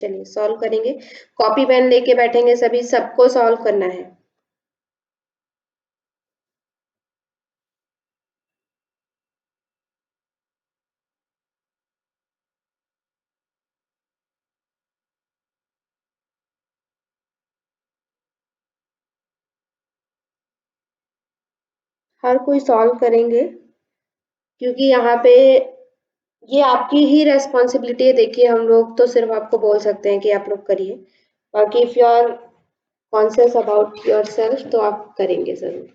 चलिए सॉल्व करेंगे। Copy pen लेके बैठेंगे सभी, सबको सॉल्व करना है। हर कोई सॉल्व करेंगे, क्योंकि यहाँ पे ये आपकी ही रेस्पॉन्सिबिलिटी है। देखिए हम लोग तो सिर्फ आपको बोल सकते हैं कि आप लोग करिए, बाकी if you are conscious about yourself तो आप करेंगे जरूर।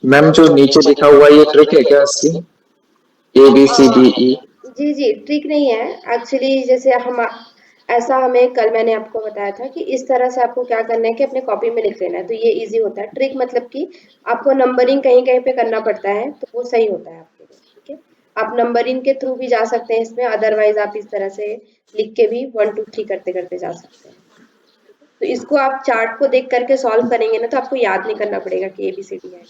मैम जो नीचे लिखा हुआ है ये ट्रिक है क्या इसकी? ABCDE। जी जी, ट्रिक नहीं है एक्चुअली। जैसे हम ऐसा हमें कल मैंने आपको बताया था कि इस तरह से आपको क्या करना है कि अपने कॉपी में लिख लेना है, तो ये इजी होता है। ट्रिक मतलब कि आपको नंबरिंग कहीं कहीं पे करना पड़ता है, तो वो सही होता है आपके लिए। ठीक है, आप नंबरिंग के थ्रू भी जा सकते हैं इसमें, अदरवाइज आप इस तरह से लिख के भी 1 2 3 करते करते जा सकते हैं। तो इसको आप चार्ट को देख करके सॉल्व करेंगे ना, तो आपको याद नहीं करना पड़ेगा कि ABCD है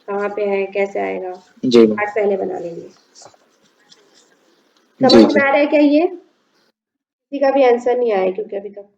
कहाँ पे है, कैसे आएगा। जी मैम। चार्ट पहले बना लेंगे। जी समझ में जी। आ रहा है क्या ये? किसी का भी आंसर नहीं आया क्योंकि अभी तक।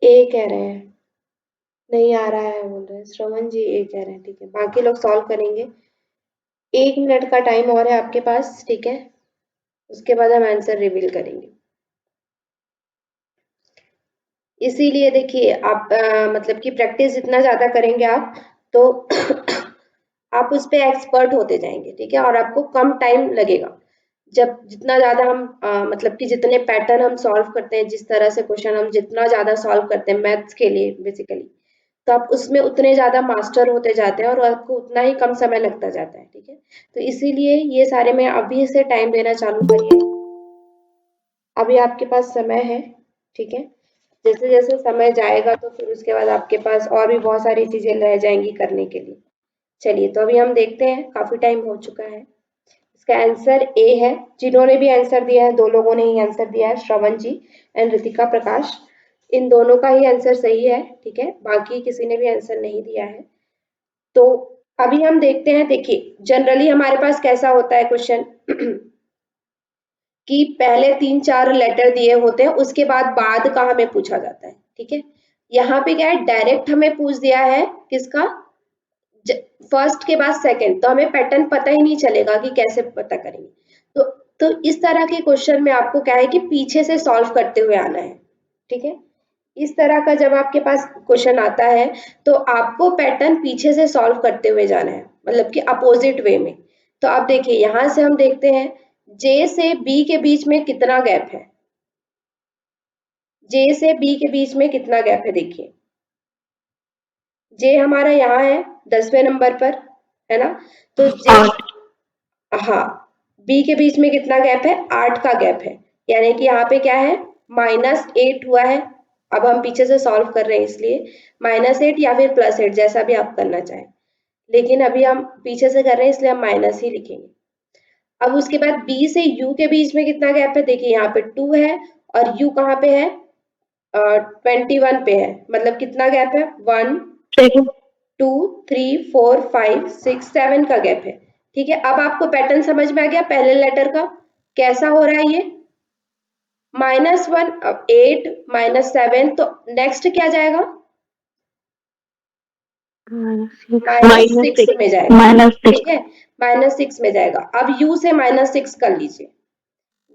ए कह रहे हैं, नहीं आ रहा है बोल रहे हैं श्रवण जी। ए कह रहे हैं, ठीक है, बाकी लोग सॉल्व करेंगे। 1 मिनट का टाइम और है आपके पास, ठीक है, उसके बाद हम आंसर रिवील करेंगे। इसीलिए देखिए आप मतलब कि प्रैक्टिस जितना ज्यादा करेंगे आप, तो आप उस पे एक्सपर्ट होते जाएंगे। ठीक है, और आपको कम टाइम लगेगा। जब जितना ज्यादा हम मतलब कि जितने पैटर्न हम सॉल्व करते हैं, जिस तरह से क्वेश्चन हम जितना ज्यादा सॉल्व करते हैं मैथ्स के लिए बेसिकली, तो आप उसमें उतने ज्यादा मास्टर होते जाते हैं और आपको उतना ही कम समय लगता जाता है। ठीक है, तो इसीलिए ये सारे में अभी से टाइम देना चालू करिए। अभी आपके पास समय है। ठीक है, जैसे जैसे समय जाएगा तो फिर उसके बाद आपके पास और भी बहुत सारी चीजें रह जाएंगी करने के लिए। चलिए तो अभी हम देखते हैं, काफी टाइम हो चुका है। इसका आंसर ए है। जिन्होंने भी आंसर दिया है, 2 लोगों ने ही आंसर दिया है, श्रवण जी एंड ऋतिका प्रकाश, इन दोनों का ही आंसर सही है। ठीक है, बाकी किसी ने भी आंसर नहीं दिया है। तो अभी हम देखते हैं। देखिए जनरली हमारे पास कैसा होता है क्वेश्चन कि पहले 3 4 लेटर दिए होते हैं, उसके बाद का हमें पूछा जाता है। ठीक है, यहाँ पे क्या है, डायरेक्ट हमें पूछ दिया है किसका, फर्स्ट के बाद सेकंड, तो हमें पैटर्न पता ही नहीं चलेगा कि कैसे पता करेंगे। तो तो इस तरह के क्वेश्चन में आपको क्या है कि पीछे से सॉल्व करते हुए आना है। ठीक है, इस तरह का जब आपके पास क्वेश्चन आता है, तो आपको पैटर्न पीछे से सॉल्व करते हुए जाना है, मतलब कि अपोजिट वे में। तो अब देखिए यहां से हम देखते हैं जे से बी के बीच में कितना गैप है, जे से बी के बीच में कितना गैप है। देखिए जे हमारा यहाँ है 10वें नंबर पर, है ना, तो जे, हाँ, बी के बीच में कितना गैप है, 8 का गैप है, यानी कि यहाँ पे क्या है, -8 हुआ है। अब हम पीछे से सॉल्व कर रहे हैं इसलिए -8 या फिर +8 जैसा भी आप करना चाहें, लेकिन अभी हम पीछे से कर रहे हैं इसलिए हम माइनस ही लिखेंगे। अब उसके बाद बी से यू के बीच में कितना गैप है, देखिए यहाँ पे 2 है और यू कहाँ पे है, 21 पे है, मतलब कितना गैप है, 1 2 3 4 5 6 7 का गैप है। ठीक है, अब आपको पैटर्न समझ में आ गया पहले लेटर का कैसा हो रहा है ये, -1 8 -7, तो नेक्स्ट क्या जाएगा, -6 में जाएगा, ठीक है, -6 में जाएगा। अब u से -6 कर लीजिए,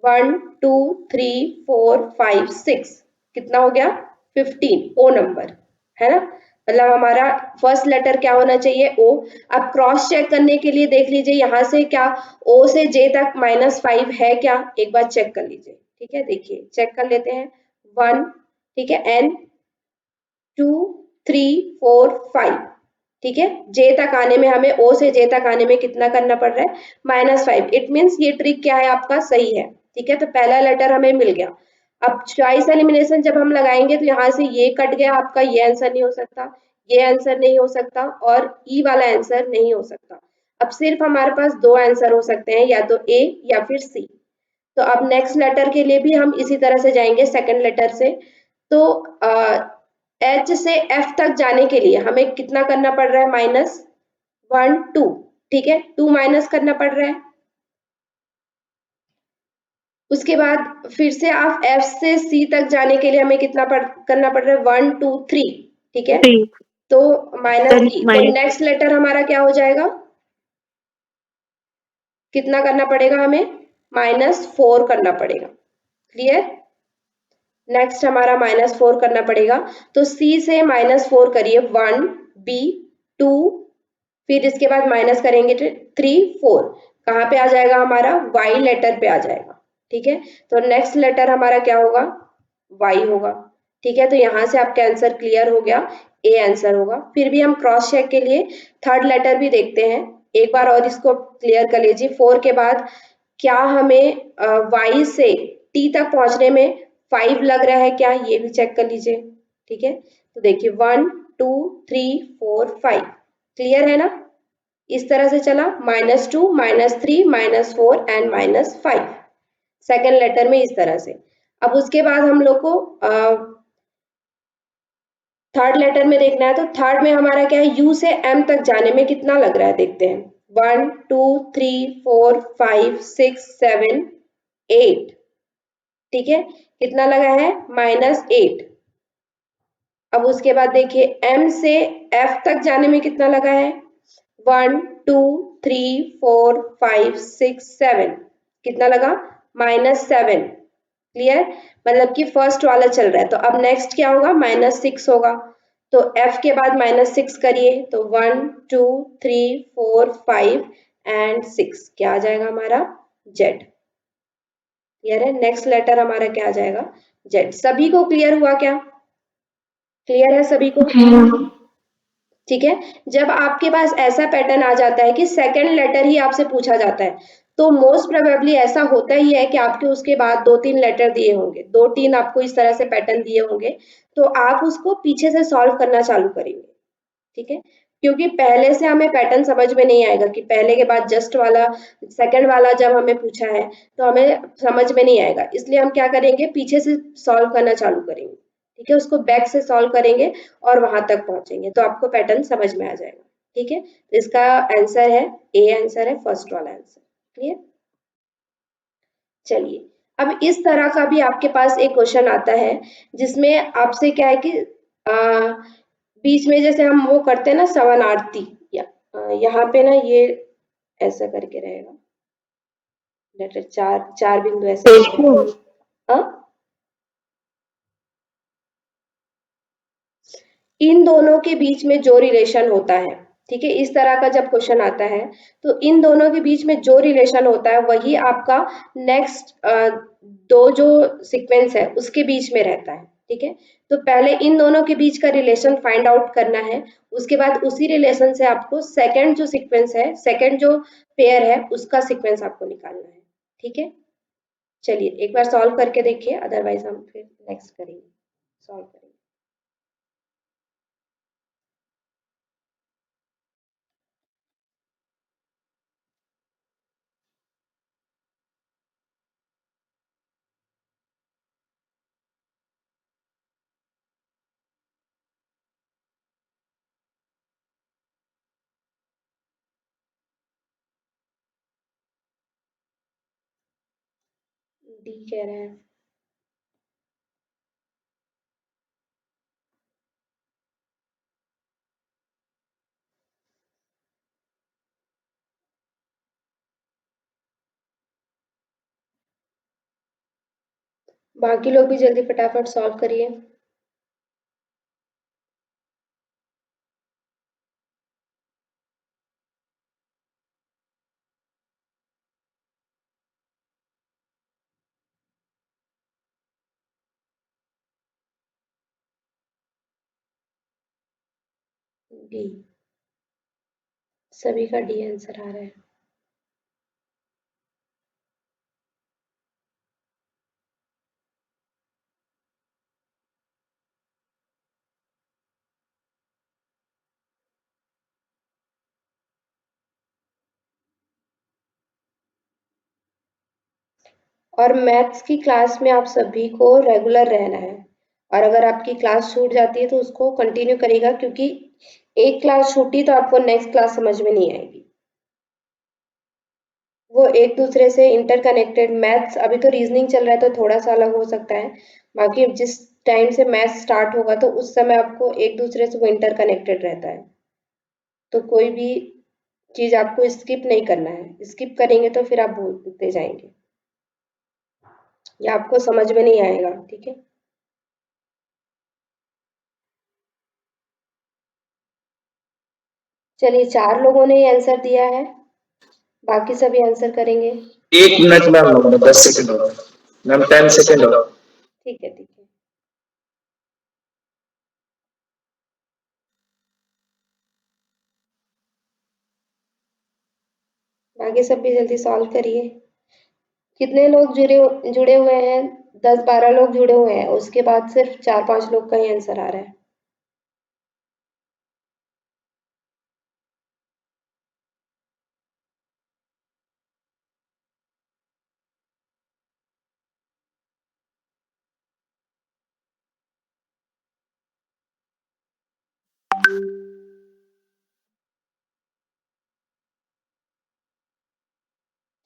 1 2 3 4 5 6, कितना हो गया, 15, ओ नंबर, है ना, मतलब हमारा फर्स्ट लेटर क्या होना चाहिए, ओ। अब क्रॉस चेक करने के लिए देख लीजिए यहाँ से क्या ओ से जे तक -5 है क्या, एक बार चेक कर लीजिए। ठीक है, देखिए चेक कर लेते हैं, 1, ठीक है, एन 2 3 4 5, ठीक है, जे तक आने में हमें ओ से जे तक आने में कितना करना पड़ रहा है, -5। इट मीन्स ये ट्रिक क्या है आपका, सही है। ठीक है, तो पहला लेटर हमें मिल गया। अब चॉइस एलिमिनेशन जब हम लगाएंगे तो यहाँ से ये कट गया आपका, ये आंसर नहीं हो सकता, ये आंसर नहीं हो सकता और ई वाला आंसर नहीं हो सकता। अब सिर्फ हमारे पास दो आंसर हो सकते हैं, या तो ए या फिर सी। तो अब नेक्स्ट लेटर के लिए भी हम इसी तरह से जाएंगे, सेकंड लेटर से। तो एच से एफ तक जाने के लिए हमें कितना करना पड़ रहा है, -1 2, ठीक है, 2 माइनस करना पड़ रहा है। उसके बाद फिर से आप एफ से सी तक जाने के लिए हमें कितना करना पड़ रहा है, 1 2 3, ठीक है, तो -3। तो नेक्स्ट लेटर हमारा क्या हो जाएगा, कितना करना पड़ेगा हमें, -4 करना पड़ेगा। क्लियर, नेक्स्ट हमारा -4 करना पड़ेगा। तो सी से -4 करिए, 1 बी 2, फिर इसके बाद माइनस करेंगे 3 4, कहाँ पे आ जाएगा हमारा, वाई लेटर पे आ जाएगा। ठीक है, तो नेक्स्ट लेटर हमारा क्या होगा, वाई होगा। ठीक है, तो यहाँ से आपका आंसर क्लियर हो गया, ए आंसर होगा। फिर भी हम क्रॉस चेक के लिए थर्ड लेटर भी देखते हैं एक बार, और इसको क्लियर कर लीजिए। 4 के बाद क्या हमें वाई से टी तक पहुंचने में 5 लग रहा है क्या, ये भी चेक कर लीजिए। ठीक है, तो देखिए 1 2 3 4 5, क्लियर है ना, इस तरह से चला, -2 -3 -4 एंड -5, सेकेंड लेटर में इस तरह से। अब उसके बाद हम लोग को थर्ड लेटर में देखना है, तो थर्ड में हमारा क्या है, यू से एम तक जाने में कितना लग रहा है, देखते हैं, 1 2 3 4 5 6 7 8, ठीक है, कितना लगा है, -8। अब उसके बाद देखिए एम से एफ तक जाने में कितना लगा है, 1 2 3 4 5 6 7, कितना लगा, -7। क्लियर, मतलब कि फर्स्ट वाला चल रहा है। तो अब नेक्स्ट क्या होगा, -6 होगा। तो एफ के बाद -6 करिए, तो 1 2 3 4 5 एंड 6, क्या आ जाएगा हमारा, जेड। क्लियर है, नेक्स्ट लेटर हमारा क्या आ जाएगा, जेड। सभी को क्लियर हुआ क्या, क्लियर है सभी को, ठीक है। जब आपके पास ऐसा पैटर्न आ जाता है कि सेकंड लेटर ही आपसे पूछा जाता है, तो मोस्ट प्रोबेबली ऐसा होता ही है कि आपके उसके बाद 2-3 लेटर दिए होंगे, 2-3 आपको इस तरह से पैटर्न दिए होंगे, तो आप उसको पीछे से सॉल्व करना चालू करेंगे। ठीक है, क्योंकि पहले से हमें पैटर्न समझ में नहीं आएगा कि पहले के बाद जस्ट वाला सेकंड वाला जब हमें पूछा है तो हमें समझ में नहीं आएगा, इसलिए हम क्या करेंगे, पीछे से सॉल्व करना चालू करेंगे। ठीक है, उसको बैक से सॉल्व करेंगे और वहां तक पहुंचेंगे, तो आपको पैटर्न समझ में आ जाएगा। ठीक है, तो इसका आंसर है ए, आंसर है फर्स्ट वाला आंसर। क्लियर, चलिए अब इस तरह का भी आपके पास एक क्वेश्चन आता है जिसमें आपसे क्या है कि बीच में जैसे हम वो करते हैं ना समानार्थी, या यहाँ पे ना ये ऐसा करके रहेगा, लेटर चार चार बिंदु ऐसे, इन दोनों के बीच में जो रिलेशन होता है, ठीक है, इस तरह का जब क्वेश्चन आता है तो इन दोनों के बीच में जो रिलेशन होता है वही आपका नेक्स्ट दो जो सीक्वेंस है उसके बीच में रहता है। ठीक है, तो पहले इन दोनों के बीच का रिलेशन फाइंड आउट करना है, उसके बाद उसी रिलेशन से आपको सेकंड जो सीक्वेंस है, सेकंड जो पेयर है उसका सीक्वेंस आपको निकालना है। ठीक है, चलिए एक बार सॉल्व करके देखिए, अदरवाइज हम फिर नेक्स्ट करेंगे, सॉल्व करेंगे। डी कह रहे हैं। बाकी लोग भी जल्दी फटाफट सॉल्व करिए। डी, सभी का डी आंसर आ रहा है। और मैथ्स की क्लास में आप सभी को रेगुलर रहना है, और अगर आपकी क्लास छूट जाती है तो उसको कंटिन्यू करेगा, क्योंकि एक क्लास छूटी तो आपको नेक्स्ट क्लास समझ में नहीं आएगी। वो एक दूसरे से इंटरकनेक्टेड, मैथ्स अभी तो रीजनिंग चल रहा है तो थोड़ा सा अलग हो सकता है, बाकी जिस टाइम से मैथ्स स्टार्ट होगा तो उस समय आपको एक दूसरे से वो इंटरकनेक्टेड रहता है, तो कोई भी चीज आपको स्किप नहीं करना है, स्किप करेंगे तो फिर आप भूलते जाएंगे या आपको समझ में नहीं आएगा। ठीक है, चलिए 4 लोगों ने आंसर दिया है, बाकी सभी आंसर करेंगे। 1 मिनट मैम, 10 सेकंड और मैम, 10 सेकंड और। ठीक है, ठीक है। बाकी सब भी जल्दी सॉल्व करिए। कितने लोग जुड़े जुड़े हुए हैं? 10-12 लोग जुड़े हुए हैं, उसके बाद सिर्फ 4-5 लोग का ही आंसर आ रहा है।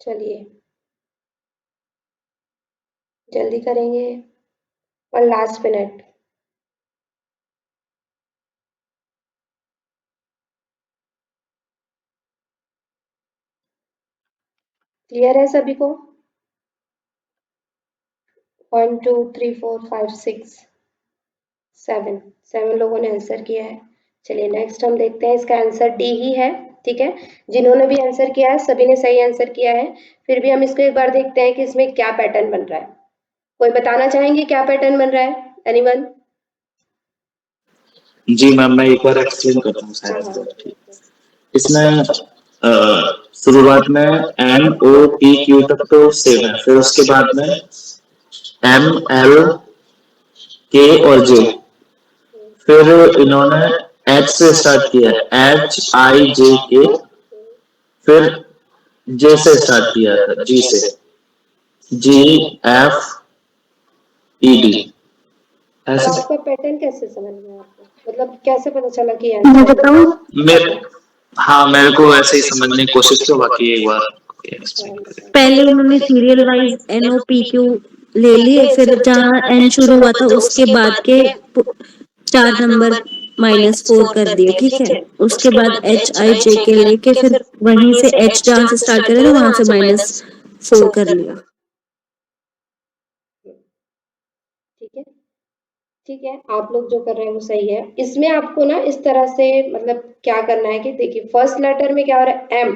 चलिए जल्दी करेंगे, और लास्ट मिनट। क्लियर है सभी को? 1 2 3 4 5 6 7 लोगों ने आंसर किया है। चलिए नेक्स्ट हम देखते हैं, इसका आंसर डी ही है। ठीक है, जिन्होंने भी आंसर किया है सभी ने सही आंसर किया है। फिर भी हम इसको एक बार देखते हैं कि इसमें क्या पैटर्न बन रहा है। कोई बताना चाहेंगे क्या पैटर्न बन रहा है? एनीवन? जी मैम, मैं एक बार एक्सप्लेन करता हूँ हाँ शायद। हाँ, इसमें शुरुआत में MOPQ तक तो सेम है, फिर उसके बाद में MLK और J, फिर इन्होंने H से स्टार्ट किया, HIJK, फिर J से स्टार्ट किया था, G से, GFED। तो ऐसे आपका पैटर्न कैसे समझ में आपको, मतलब कैसे पता चला कि आंसर? मैं बताऊं? मेरे हाँ, मेरे को ऐसे ही समझने की कोशिश की, बाकी एक बार अच्छा, पहले उन्होंने सीरियल वाइज NOPQ ले लिए, फिर जहाँ N शुरू हुआ था उसके बाद के 4 नंबर -4 कर दिए। ठीक है, उसके बाद HIJK लेके फिर वहीं से H जहाँ से स्टार्ट करे तो वहां से -4 कर लिया। ठीक है, ठीक है, आप लोग जो कर रहे हैं वो सही है। इसमें आपको ना इस तरह से मतलब क्या करना है कि देखिए फर्स्ट लेटर में क्या हो रहा है एम,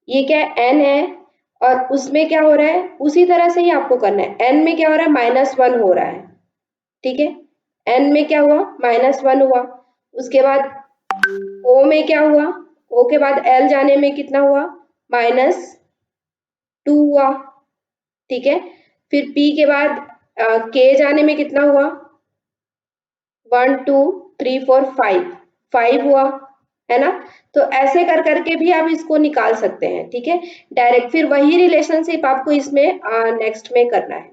ये क्या है एन है, और उसमें क्या हो रहा है उसी तरह से ही आपको करना है। एन में क्या हो रहा है -1 हो रहा है, ठीक है, एन में क्या हुआ -1 हुआ। उसके बाद ओ में क्या हुआ, ओ के बाद एल जाने में कितना हुआ -2 हुआ, ठीक है। फिर पी के बाद के जाने में कितना हुआ 1 2 3 4 5 5 हुआ, है ना। तो ऐसे कर करके भी आप इसको निकाल सकते हैं, ठीक है, डायरेक्ट। फिर वही रिलेशनशिप आपको इसमें नेक्स्ट में करना है,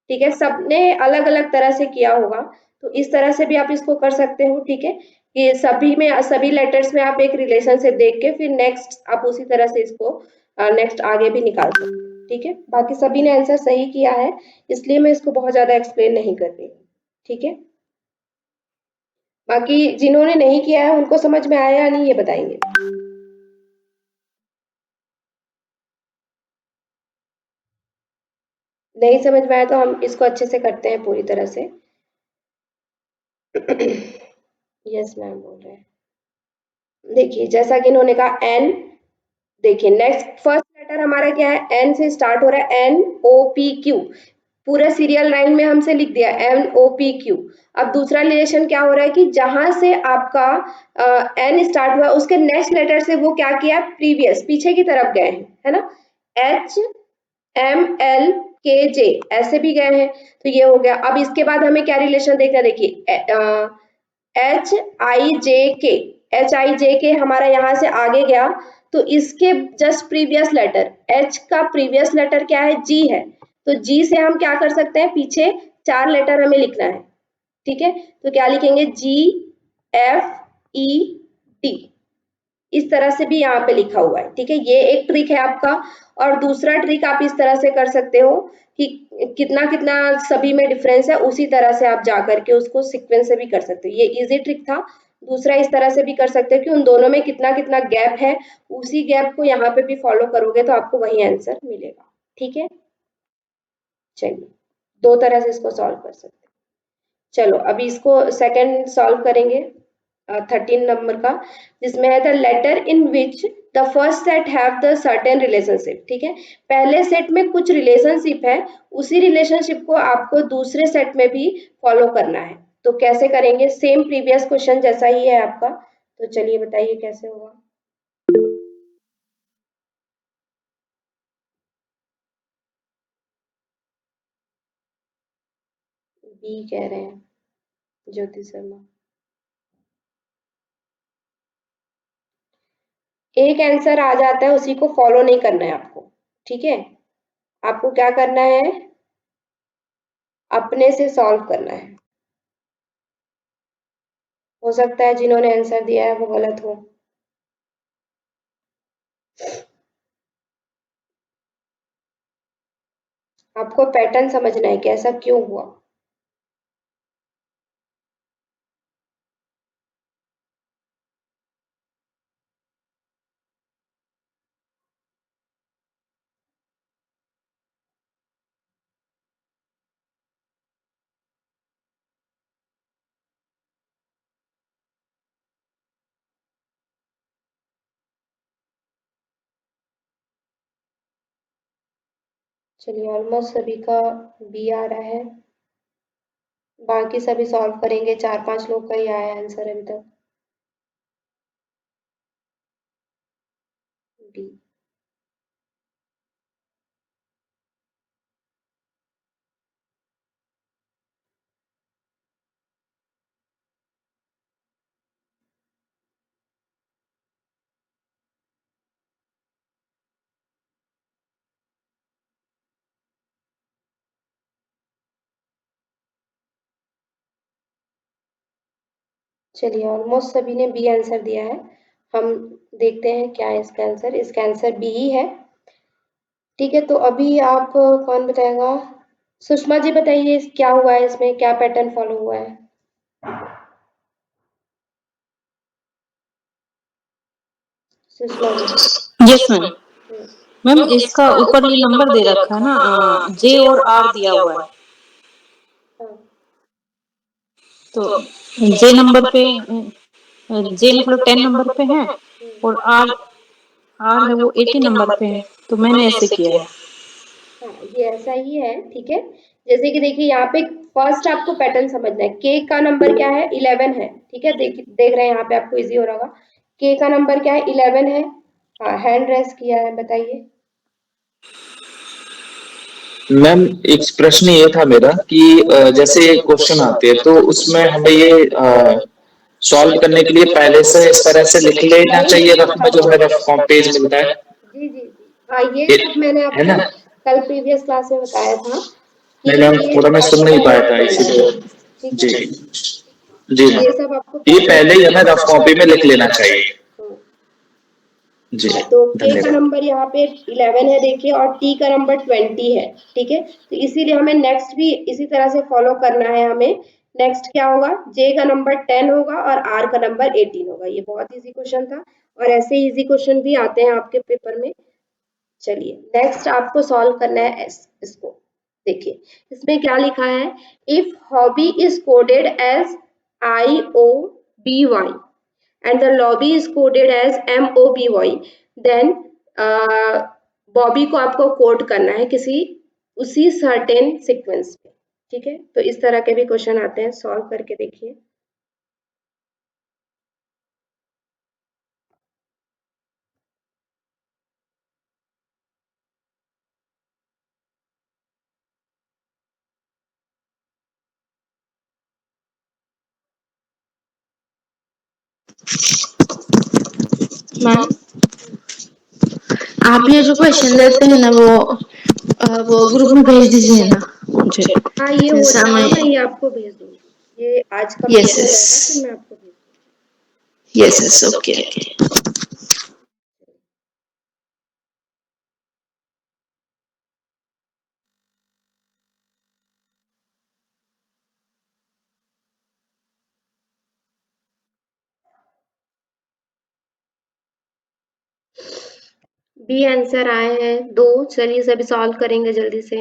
ठीक है। सबने अलग अलग तरह से किया होगा, तो इस तरह से भी आप इसको कर सकते हो, ठीक है। कि सभी में सभी लेटर्स में आप एक रिलेशनशिप देख के फिर नेक्स्ट आप उसी तरह से इसको नेक्स्ट आगे भी निकाल सकते हैं, ठीक है। बाकी सभी ने आंसर सही किया है, इसलिए मैं इसको बहुत ज्यादा एक्सप्लेन नहीं कर रही, ठीक है। बाकी जिन्होंने नहीं किया है उनको समझ में आया या नहीं ये बताएंगे। नहीं समझ में आया तो हम इसको अच्छे से करते हैं पूरी तरह से। यस मैम बोल रहे हैं। देखिए जैसा कि इन्होंने कहा एन, देखिए नेक्स्ट फर्स्ट लेटर हमारा क्या है एन से स्टार्ट हो रहा है, एन ओ पी क्यू, पूरा सीरियल लाइन में हमसे लिख दिया एन ओ पी क्यू। अब दूसरा रिलेशन क्या हो रहा है कि जहां से आपका एन स्टार्ट हुआ उसके नेक्स्ट लेटर से वो क्या किया प्रीवियस पीछे की तरफ गए हैं, है ना। एच एम एल के जे ऐसे भी गए हैं, तो ये हो गया। अब इसके बाद हमें क्या रिलेशन देखना है, देखिए एच आई जे के, एच आई जे के हमारा यहाँ से आगे गया, तो इसके जस्ट प्रीवियस लेटर एच का प्रीवियस लेटर क्या है जी है, तो जी से हम क्या कर सकते हैं पीछे 4 लेटर हमें लिखना है, ठीक है। तो क्या लिखेंगे जी एफ ई टी, इस तरह से भी यहाँ पे लिखा हुआ है, ठीक है। ये एक ट्रिक है आपका। और दूसरा ट्रिक आप इस तरह से कर सकते हो कि कितना कितना सभी में डिफरेंस है, उसी तरह से आप जा करके उसको सीक्वेंस से भी कर सकते हो। ये इजी ट्रिक था। दूसरा इस तरह से भी कर सकते हो कि उन दोनों में कितना कितना गैप है, उसी गैप को यहाँ पे भी फॉलो करोगे तो आपको वही आंसर मिलेगा, ठीक है। चलिए दो तरह से इसको सॉल्व कर सकते हैं। चलो अभी इसको सेकंड सॉल्व करेंगे 13 नंबर का, जिसमें है the letter in which the first set have the certain relationship, ठीक है। पहले सेट में कुछ रिलेशनशिप है, उसी रिलेशनशिप को आपको दूसरे सेट में भी फॉलो करना है। तो कैसे करेंगे, सेम प्रीवियस क्वेश्चन जैसा ही है आपका, तो चलिए बताइए कैसे होगा। बी कह रहे हैं ज्योति शर्मा। एक आंसर आ जाता है उसी को फॉलो नहीं करना है आपको, ठीक है। आपको क्या करना है, अपने से सॉल्व करना है। हो सकता है जिन्होंने आंसर दिया है वो गलत हो। आपको पैटर्न समझना है कि ऐसा क्यों हुआ। चलिए ऑलमोस्ट सभी का बी आ रहा है, बाकी सभी सॉल्व करेंगे। 4-5 लोग का ही आया है आंसर अभी तक। बी। चलिए ऑलमोस्ट सभी ने बी आंसर दिया है। हम देखते हैं क्या है इसका आंसर। इसका आंसर बी ही है, ठीक है। तो अभी आप कौन बताएगा, सुषमा जी बताइए क्या हुआ है इसमें, क्या पैटर्न फॉलो हुआ है। Sushma ji. Yes ma'am. Ma'am इसका ऊपर ये नंबर दे रखा है ना, जे और आर दिया हुआ है। हाँ। तो जे नंबर पे जे मतलब 10 नंबर पे है और आर आर है वो 80 नंबर पे है, तो मैंने ऐसे किया है। हाँ, ये ऐसा ही है, ठीक है। जैसे कि देखिए यहाँ पे फर्स्ट आपको पैटर्न समझना है। के का नंबर क्या है? 11 है, ठीक है। देख रहे हैं यहाँ पे, आपको इजी हो रहा होगा। के का नंबर क्या है? 11 है। हाँ, हैंड रेस किया है, बताइए। मैम एक प्रश्न ये था मेरा कि जैसे क्वेश्चन आते हैं तो उसमें हमें ये सॉल्व करने के लिए पहले से इस तरह से लिख लेना चाहिए रफ में, जो हमें रफ पेज मिलता है। जी जी जी, हाँ, ये ये सब मैंने है आपको ना? कल प्रीवियस क्लास में बताया था कि नहीं मैम, ये थोड़ा मैं सुन नहीं पाया था करना है, इसीलिए। ठीक है। जी जी ये मैम, सब आपको ये पहले पहले ही हमें रफ कॉपी में लिख लेना चाहिए। हाँ। जी हाँ, तो के का धन्यवाद। नंबर यहाँ पे 11 है देखिए, और टी का नंबर 20 है, ठीक है। तो इसीलिए हमें नेक्स्ट भी इसी तरह से फॉलो करना है हमें। नेक्स्ट क्या होगा? जे का नंबर 10 होगा और आर का नंबर 18 होगा। ये बहुत इजी क्वेश्चन था, और ऐसे इजी क्वेश्चन भी आते हैं आपके पेपर में। चलिए, नेक्स्ट आपको सॉल्व करना है इसको। देखिए, इसमें क्या लिखा है? If hobby is coded as IOBY and the lobby is coded as MOBY, then Bobby को आपको कोड करना है किसी उसी सर्टेन सीक्वेंस में, ठीक है। तो इस तरह के भी क्वेश्चन आते हैं, सॉल्व करके देखिए। मैम आप ये जो क्वेश्चन देते हैं ना वो ग्रुप में भेज दीजिए ना मुझे। हाँ, ये हो जैसा जाएगा, मैं मैं ये आपको भेज दूंगी। ये आज यस कंप्लीट हो यस जाएगा, फिर मैं आपको भेज yes yes okay okay. B answer आए हैं 2। चलिए सभी सॉल्व करेंगे जल्दी से।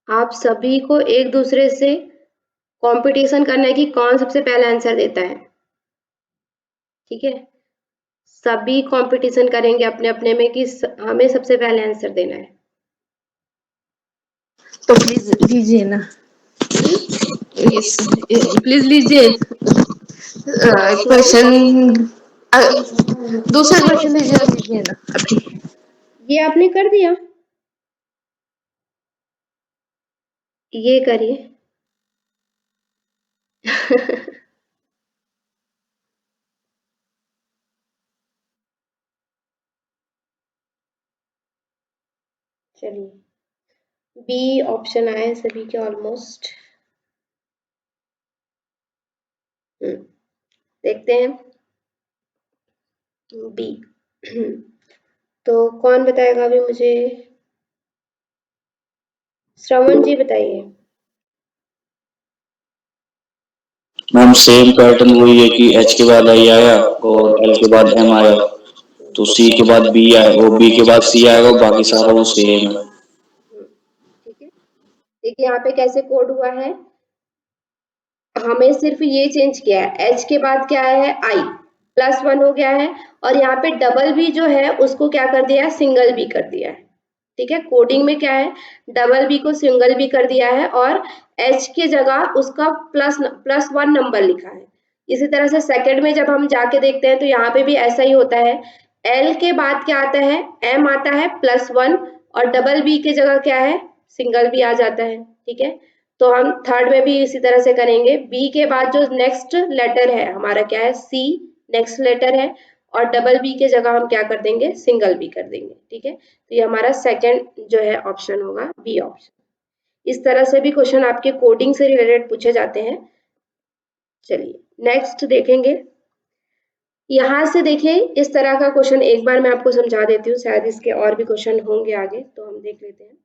आप सभी को एक दूसरे से कंपटीशन करना है कि कौन सबसे पहले आंसर देता है, ठीक है। सभी कंपटीशन करेंगे अपने अपने में कि हमें सबसे पहले आंसर देना है। तो प्लीज लीजिए ना। यस प्लीज लीजिए क्वेश्चन। दूसरा क्वेश्चन लीजिए ना अभी। ये आपने कर दिया, ये करिए। चलिए, बी ऑप्शन आए सभी के ऑलमोस्ट। देखते हैं बी। तो कौन बताएगा अभी मुझे? श्रवण जी बताइए। मैम सेम पैटर्न वही है कि एच के बाद आई आया और एल के बाद एम आया, तो सी के बाद बी आया और बी के बाद सी आएगा, बाकी सारा वो सेम है। ठीक है, देखिए यहाँ पे कैसे कोड हुआ है। हमें सिर्फ ये चेंज किया है, एच के बाद क्या है? आई +1 हो गया है, और यहाँ पे डबल बी जो है उसको क्या कर दिया है? सिंगल बी कर दिया है, ठीक है। कोडिंग में क्या है? डबल बी को सिंगल बी कर दिया है, और एच की जगह उसका +1 नंबर लिखा है। इसी तरह से सेकंड में जब हम जाके देखते हैं तो यहाँ पे भी ऐसा ही होता है। एल के बाद क्या आता है? एम आता है +1, और डबल बी की जगह क्या है? सिंगल बी आ जाता है, ठीक है। तो हम थर्ड में भी इसी तरह से करेंगे। बी के बाद जो नेक्स्ट लेटर है हमारा क्या है? सी नेक्स्ट लेटर है, और डबल बी के जगह हम क्या कर देंगे? सिंगल बी कर देंगे, ठीक है। तो ये हमारा सेकंड जो है ऑप्शन होगा, बी ऑप्शन। इस तरह से भी क्वेश्चन आपके कोडिंग से रिलेटेड पूछे जाते हैं। चलिए नेक्स्ट देखेंगे। यहाँ से देखिए, इस तरह का क्वेश्चन एक बार मैं आपको समझा देती हूँ, शायद इसके और भी क्वेश्चन होंगे आगे, तो हम देख लेते हैं।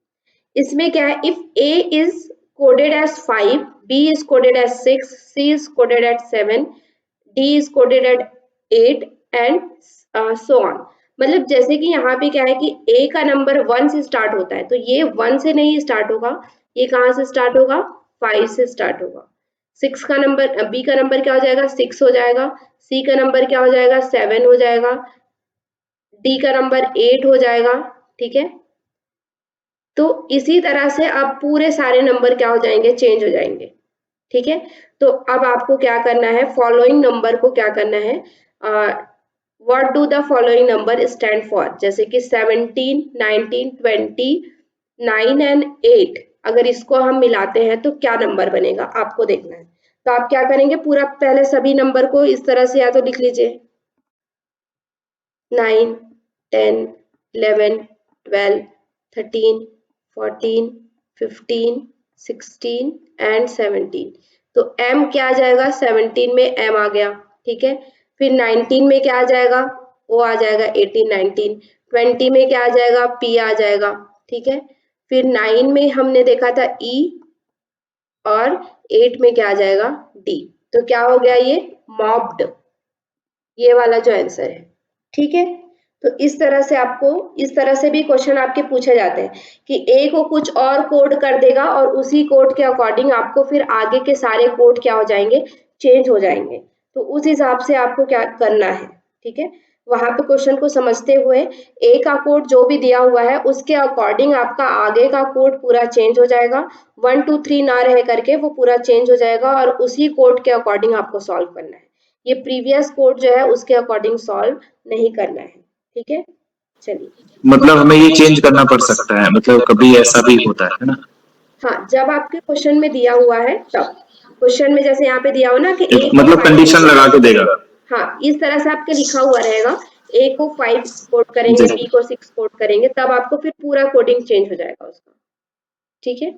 इसमें क्या है? If A is coded as 5, B is coded as 6, C is coded as 7, D is coded at 8 and so on। मतलब जैसे कि यहाँ पे क्या है कि A का नंबर 1 से स्टार्ट होता है, तो ये 1 से नहीं स्टार्ट होगा, ये कहाँ से स्टार्ट होगा, 5 से स्टार्ट होगा। 6 का नंबर, B का नंबर क्या हो जाएगा, 6 हो जाएगा। C का नंबर क्या हो जाएगा, 7 हो जाएगा। D का नंबर 8 हो जाएगा। ठीक है, तो इसी तरह से अब पूरे सारे नंबर क्या हो जाएंगे, चेंज हो जाएंगे। ठीक है, तो अब आपको क्या करना है, फॉलोइंग नंबर को क्या करना है, what do the following number stand for, जैसे कि 17, 19, 20, 9 एंड 8, अगर इसको हम मिलाते हैं तो क्या नंबर बनेगा, आपको देखना है। तो आप क्या करेंगे, पूरा पहले सभी नंबर को इस तरह से या तो लिख लीजिए, 9, 10, 11, 12, 13, 14, 15, 16 एंड 17। तो m क्या आ जाएगा, 17 में m आ गया। ठीक है, फिर 19 में क्या आ जाएगा, वो आ जाएगा 18, 19। 20 में क्या आ जाएगा, p आ जाएगा। ठीक है, फिर 9 में हमने देखा था e, और 8 में क्या आ जाएगा, d। तो क्या हो गया, ये मॉब्ड, ये वाला जो आंसर है। ठीक है, तो इस तरह से आपको, इस तरह से भी क्वेश्चन आपके पूछे जाते हैं कि ए को कुछ और कोड कर देगा और उसी कोड के अकॉर्डिंग आपको फिर आगे के सारे कोड क्या हो जाएंगे, चेंज हो जाएंगे। तो उस हिसाब से आपको क्या करना है। ठीक है, वहां पे क्वेश्चन को समझते हुए ए का कोड जो भी दिया हुआ है उसके अकॉर्डिंग आपका आगे का कोड पूरा चेंज हो जाएगा। 1 2 3 ना रह करके वो पूरा चेंज हो जाएगा और उसी कोड के अकॉर्डिंग आपको सॉल्व करना है। ये प्रीवियस कोड जो है उसके अकॉर्डिंग सॉल्व नहीं करना है। ठीक है, चलिए। मतलब हमें ये चेंज करना पड़ सकता है, मतलब कभी ऐसा भी होता है ना? हाँ, जब आपके क्वेश्चन में दिया हुआ है तब, क्वेश्चन में जैसे यहाँ पे दिया हो ना कि ए को मतलब 5 कंडीशन लगा के देगा। हाँ, इस तरह से आपके लिखा हुआ रहेगा, ए को 5 कोड करेंगे, जी। बी को 6 कोड करेंगे, तब आपको फिर पूरा कोडिंग चेंज हो जाएगा उसका। ठीक है,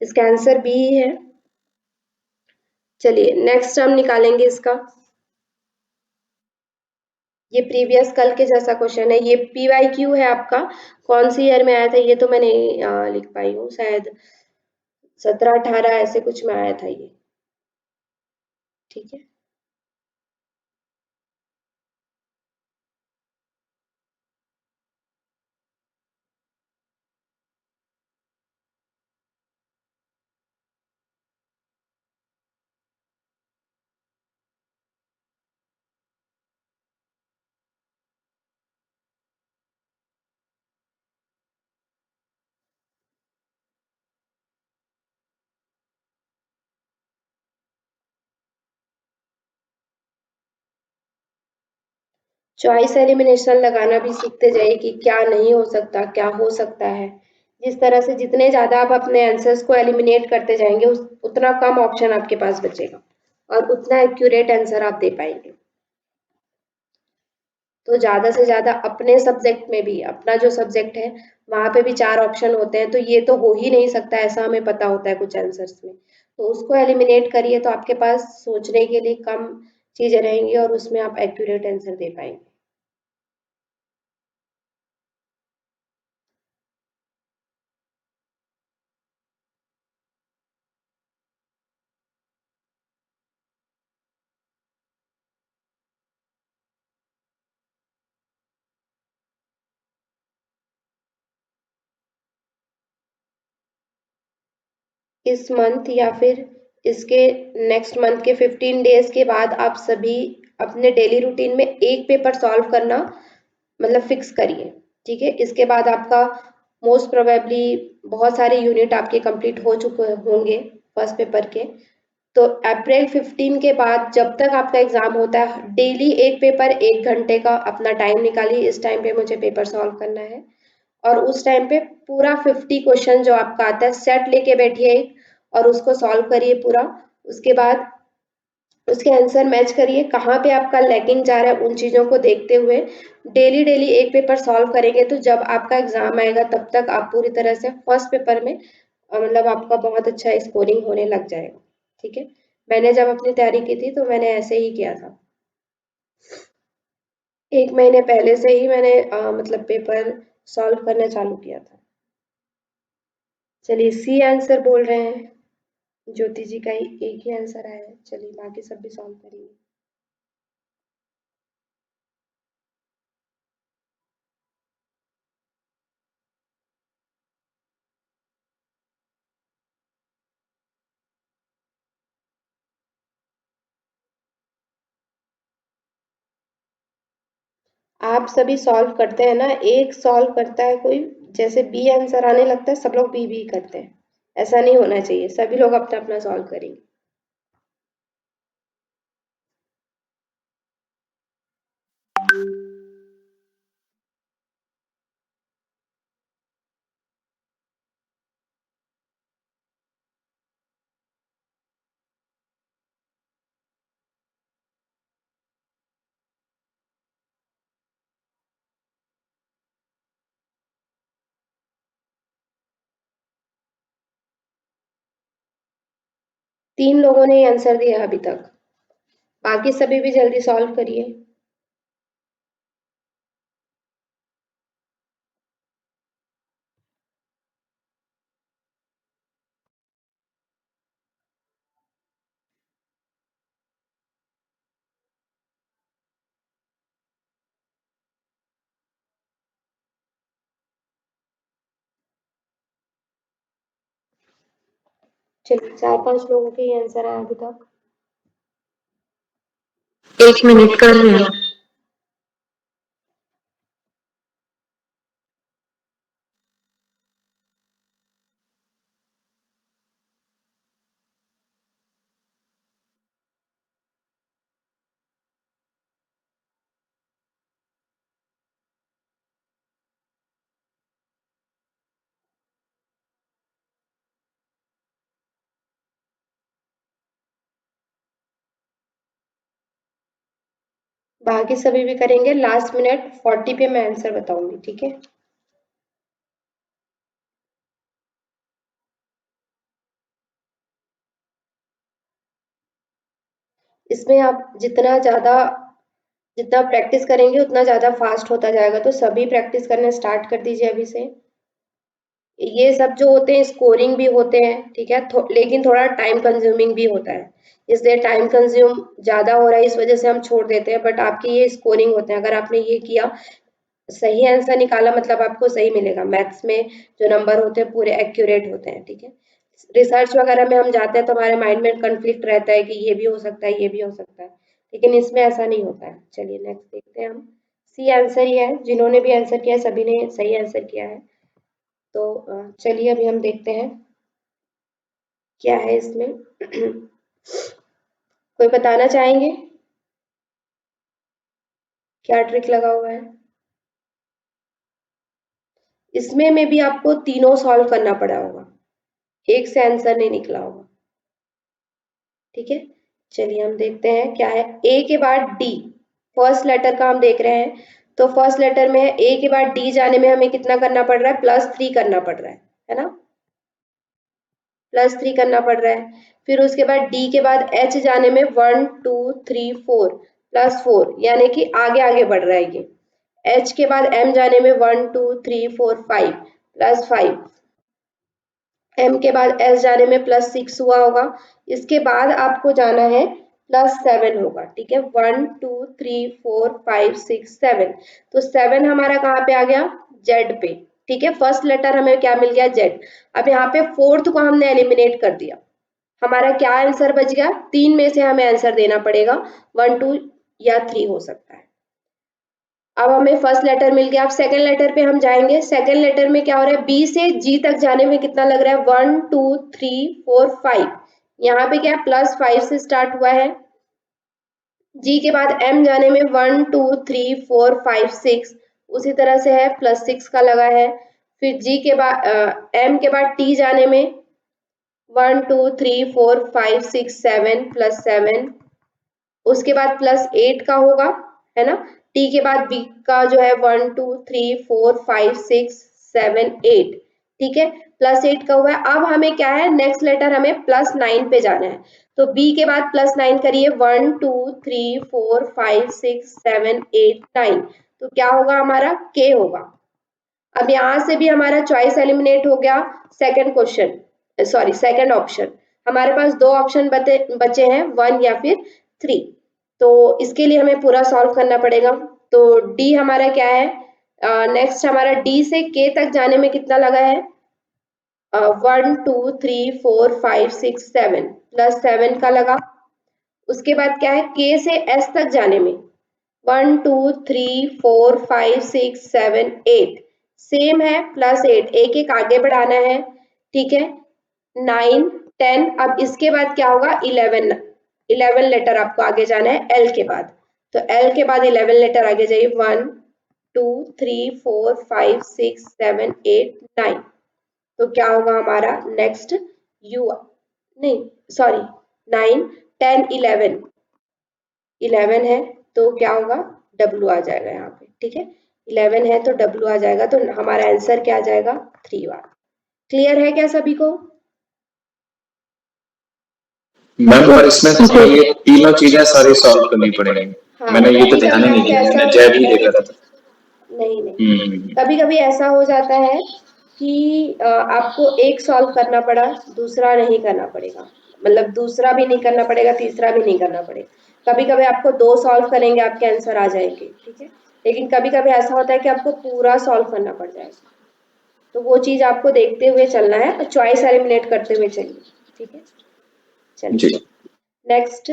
इसका आंसर बी ही है। चलिए नेक्स्ट हम निकालेंगे इसका। ये प्रीवियस कल के जैसा क्वेश्चन है, ये PYQ है आपका, कौन सी ईयर में आया था ये तो मैं नहीं लिख पाई हूँ, शायद 17-18 ऐसे कुछ में आया था ये। ठीक है, चॉइस एलिमिनेशन लगाना भी सीखते जाइए कि क्या नहीं हो सकता, क्या हो सकता है। जिस तरह से जितने ज्यादा आप अपने आंसर्स को एलिमिनेट करते जाएंगे उतना कम ऑप्शन आपके पास बचेगा और उतना एक्यूरेट आंसर आप दे पाएंगे। तो ज्यादा से ज्यादा अपने सब्जेक्ट में भी, अपना जो सब्जेक्ट है वहां पे भी 4 ऑप्शन होते हैं, तो ये तो हो ही नहीं सकता, ऐसा हमें पता होता है कुछ आंसर्स में। तो उसको एलिमिनेट करिए तो आपके पास सोचने के लिए कम चीजें रहेंगी और उसमें आप एक्यूरेट आंसर दे पाएंगे। इस मंथ या फिर इसके नेक्स्ट मंथ के 15 डेज के बाद आप सभी अपने डेली रूटीन में एक पेपर सॉल्व करना मतलब फिक्स करिए। ठीक है, इसके बाद आपका मोस्ट प्रोबेबली बहुत सारे यूनिट आपके कंप्लीट हो चुके होंगे फर्स्ट पेपर के। तो अप्रैल 15 के बाद जब तक आपका एग्जाम होता है डेली एक पेपर 1 घंटे का अपना टाइम निकालिए, इस टाइम पे मुझे पेपर सॉल्व करना है। और उस टाइम पे पूरा 50 क्वेश्चन जो आपका आता है सेट लेके बैठिए एक, और उसको सॉल्व करिए पूरा। उसके बाद उसके आंसर मैच करिए, कहाँ पे आपका लैकिंग जा रहा है उन चीज़ों को देखते हुए डेली डेली एक पेपर सॉल्व करेंगे तो जब आपका एग्जाम आएगा तब तक आप पूरी तरह से फर्स्ट पेपर में मतलब आपका बहुत अच्छा स्कोरिंग होने लग जाएगा। ठीक है, मैंने जब अपनी तैयारी की थी तो मैंने ऐसे ही किया था, 1 महीने पहले से ही मैंने मतलब पेपर सॉल्व करना चालू किया था। चलिए सी आंसर बोल रहे हैं, ज्योति जी का एक ही आंसर आया है। चलिए बाकी सब भी सॉल्व करिए। आप सभी सॉल्व करते हैं ना, एक सॉल्व करता है कोई, जैसे बी आंसर आने लगता है सब लोग बी करते हैं, ऐसा नहीं होना चाहिए, सभी लोग अपना अपना सॉल्व करेंगे। तीन लोगों ने आंसर दिया अभी तक, बाकी सभी भी जल्दी सॉल्व करिए। चलिए 4-5 लोगों के ही आंसर आए अभी तक। 1 मिनट कर रहे हैं। बाकी सभी भी करेंगे, लास्ट मिनट 40 पे मैं आंसर बताऊंगी, ठीक है। इसमें आप जितना प्रैक्टिस करेंगे उतना ज़्यादा फास्ट होता जाएगा, तो सभी प्रैक्टिस करना स्टार्ट कर दीजिए अभी से। ये सब जो होते हैं स्कोरिंग भी होते हैं, ठीक है, लेकिन थोड़ा टाइम कंज्यूमिंग भी होता है, इसलिए टाइम कंज्यूम ज़्यादा हो रहा है, इस वजह से हम छोड़ देते हैं, बट आपके ये स्कोरिंग होते हैं। अगर आपने ये किया, सही आंसर निकाला, मतलब आपको सही मिलेगा। मैथ्स में जो नंबर होते हैं पूरे एक्यूरेट होते हैं, ठीक है। रिसर्च वगैरह में हम जाते हैं तो हमारे माइंड में कन्फ्लिक्ट रहता है कि ये भी हो सकता है, ये भी हो सकता है, लेकिन इसमें ऐसा नहीं होता है। चलिए नेक्स्ट देखते हैं हम। सी आंसर ही है, जिन्होंने भी आंसर किया सभी ने सही आंसर किया है। तो चलिए अभी हम देखते हैं क्या है इसमें। कोई बताना चाहेंगे क्या ट्रिक लगा हुआ है इसमें? में भी आपको तीनों सॉल्व करना पड़ा होगा, एक से आंसर नहीं निकला होगा, ठीक है। चलिए हम देखते हैं क्या है। ए के बाद डी, फर्स्ट लेटर का हम देख रहे हैं, तो फर्स्ट लेटर में है ए के बाद डी जाने में हमें कितना करना पड़ रहा है? +3 करना पड़ रहा है ना, +3 करना पड़ रहा है। फिर उसके बाद डी के बाद एच जाने में 1 2 3 4 +4, यानी कि आगे आगे बढ़ रहा है ये। एच के बाद एम जाने में 1 2 3 4 5 +5, एम के बाद एस जाने में +6 हुआ होगा। इसके बाद आपको जाना है +7 होगा, ठीक है। 1 2 3 4 5 6 7, तो 7 हमारा कहाँ पे आ गया? जेड पे, ठीक है। फर्स्ट लेटर हमें क्या मिल गया? जेड। अब यहाँ पे फोर्थ को हमने एलिमिनेट कर दिया, हमारा क्या आंसर बच गया? 3 में से हमें आंसर देना पड़ेगा, 1 2 या 3 हो सकता है। अब हमें फर्स्ट लेटर मिल गया, अब सेकंड लेटर पे हम जाएंगे। सेकंड लेटर में क्या हो रहा है? बी से जी तक जाने में कितना लग रहा है? 1 2 3 4 5, यहाँ पे क्या है? +5 से स्टार्ट हुआ है। जी के बाद एम जाने में 1 2 3 4 5 6, उसी तरह से है, +6 का लगा है। फिर जी के बाद एम के बाद टी जाने में 1 2 3 4 5 6 7 +7, उसके बाद +8 का होगा, है ना। टी के बाद बी का जो है 1 2 3 4 5 6 7 8, ठीक है, +8 का हुआ है। अब हमें क्या है? नेक्स्ट लेटर हमें +9 पे जाना है, तो बी के बाद +9 करिए, 1 2 3 4 5 6 7 8 9, तो क्या होगा हमारा? के होगा। अब यहाँ से भी हमारा चॉइस एलिमिनेट हो गया। Second question, sorry second option, हमारे पास दो ऑप्शन बचे हैं, 1 या फिर 3, तो इसके लिए हमें पूरा सॉल्व करना पड़ेगा। तो डी हमारा क्या है? नेक्स्ट हमारा डी से के तक जाने में कितना लगा है? 1 2 3 4 5 6 7 +7 का लगा। उसके बाद क्या है? के से एस तक जाने में 1 2 3 4 5 6 7 8 सेम है, +8 एक एक आगे बढ़ाना है, ठीक है। 9 10 अब इसके बाद क्या होगा 11 लेटर आपको आगे जाना है एल के बाद, तो एल के बाद 11 लेटर आगे जाइए 1 2 3 4 5 6 7 8 9, तो क्या होगा हमारा नेक्स्ट यू, नहीं सॉरी 9 10 11 है तो क्या होगा W आ जाएगा यहाँ पे, ठीक है। 11 है तो W आ जाएगा, तो हमारा आंसर क्या आ जाएगा 3 क्लियर है क्या सभी को? मैम पर इसमें तो ये तीनों चीजें सारी सॉल्व करनी पड़ेंगी। हाँ, मैंने ये तो कभी ध्यान कभी ही नहीं आपसे दिया, ऐसा मैंने हो जैब जाता ही है, देखा था। नहीं कभी कभी ऐसा हो जाता है कि आपको एक सॉल्व करना पड़ा, दूसरा नहीं करना पड़ेगा, मतलब दूसरा भी नहीं करना पड़ेगा, तीसरा भी नहीं करना पड़ेगा। कभी कभी आपको 2 सॉल्व करेंगे आपके आंसर आ जाएंगे, ठीक है। लेकिन कभी कभी ऐसा होता है कि आपको पूरा सॉल्व करना पड़ जाएगा, तो वो चीज आपको देखते हुए चलना है और चॉइस एलिमिनेट करते हुए चलिए, ठीक है। चलिए जी नेक्स्ट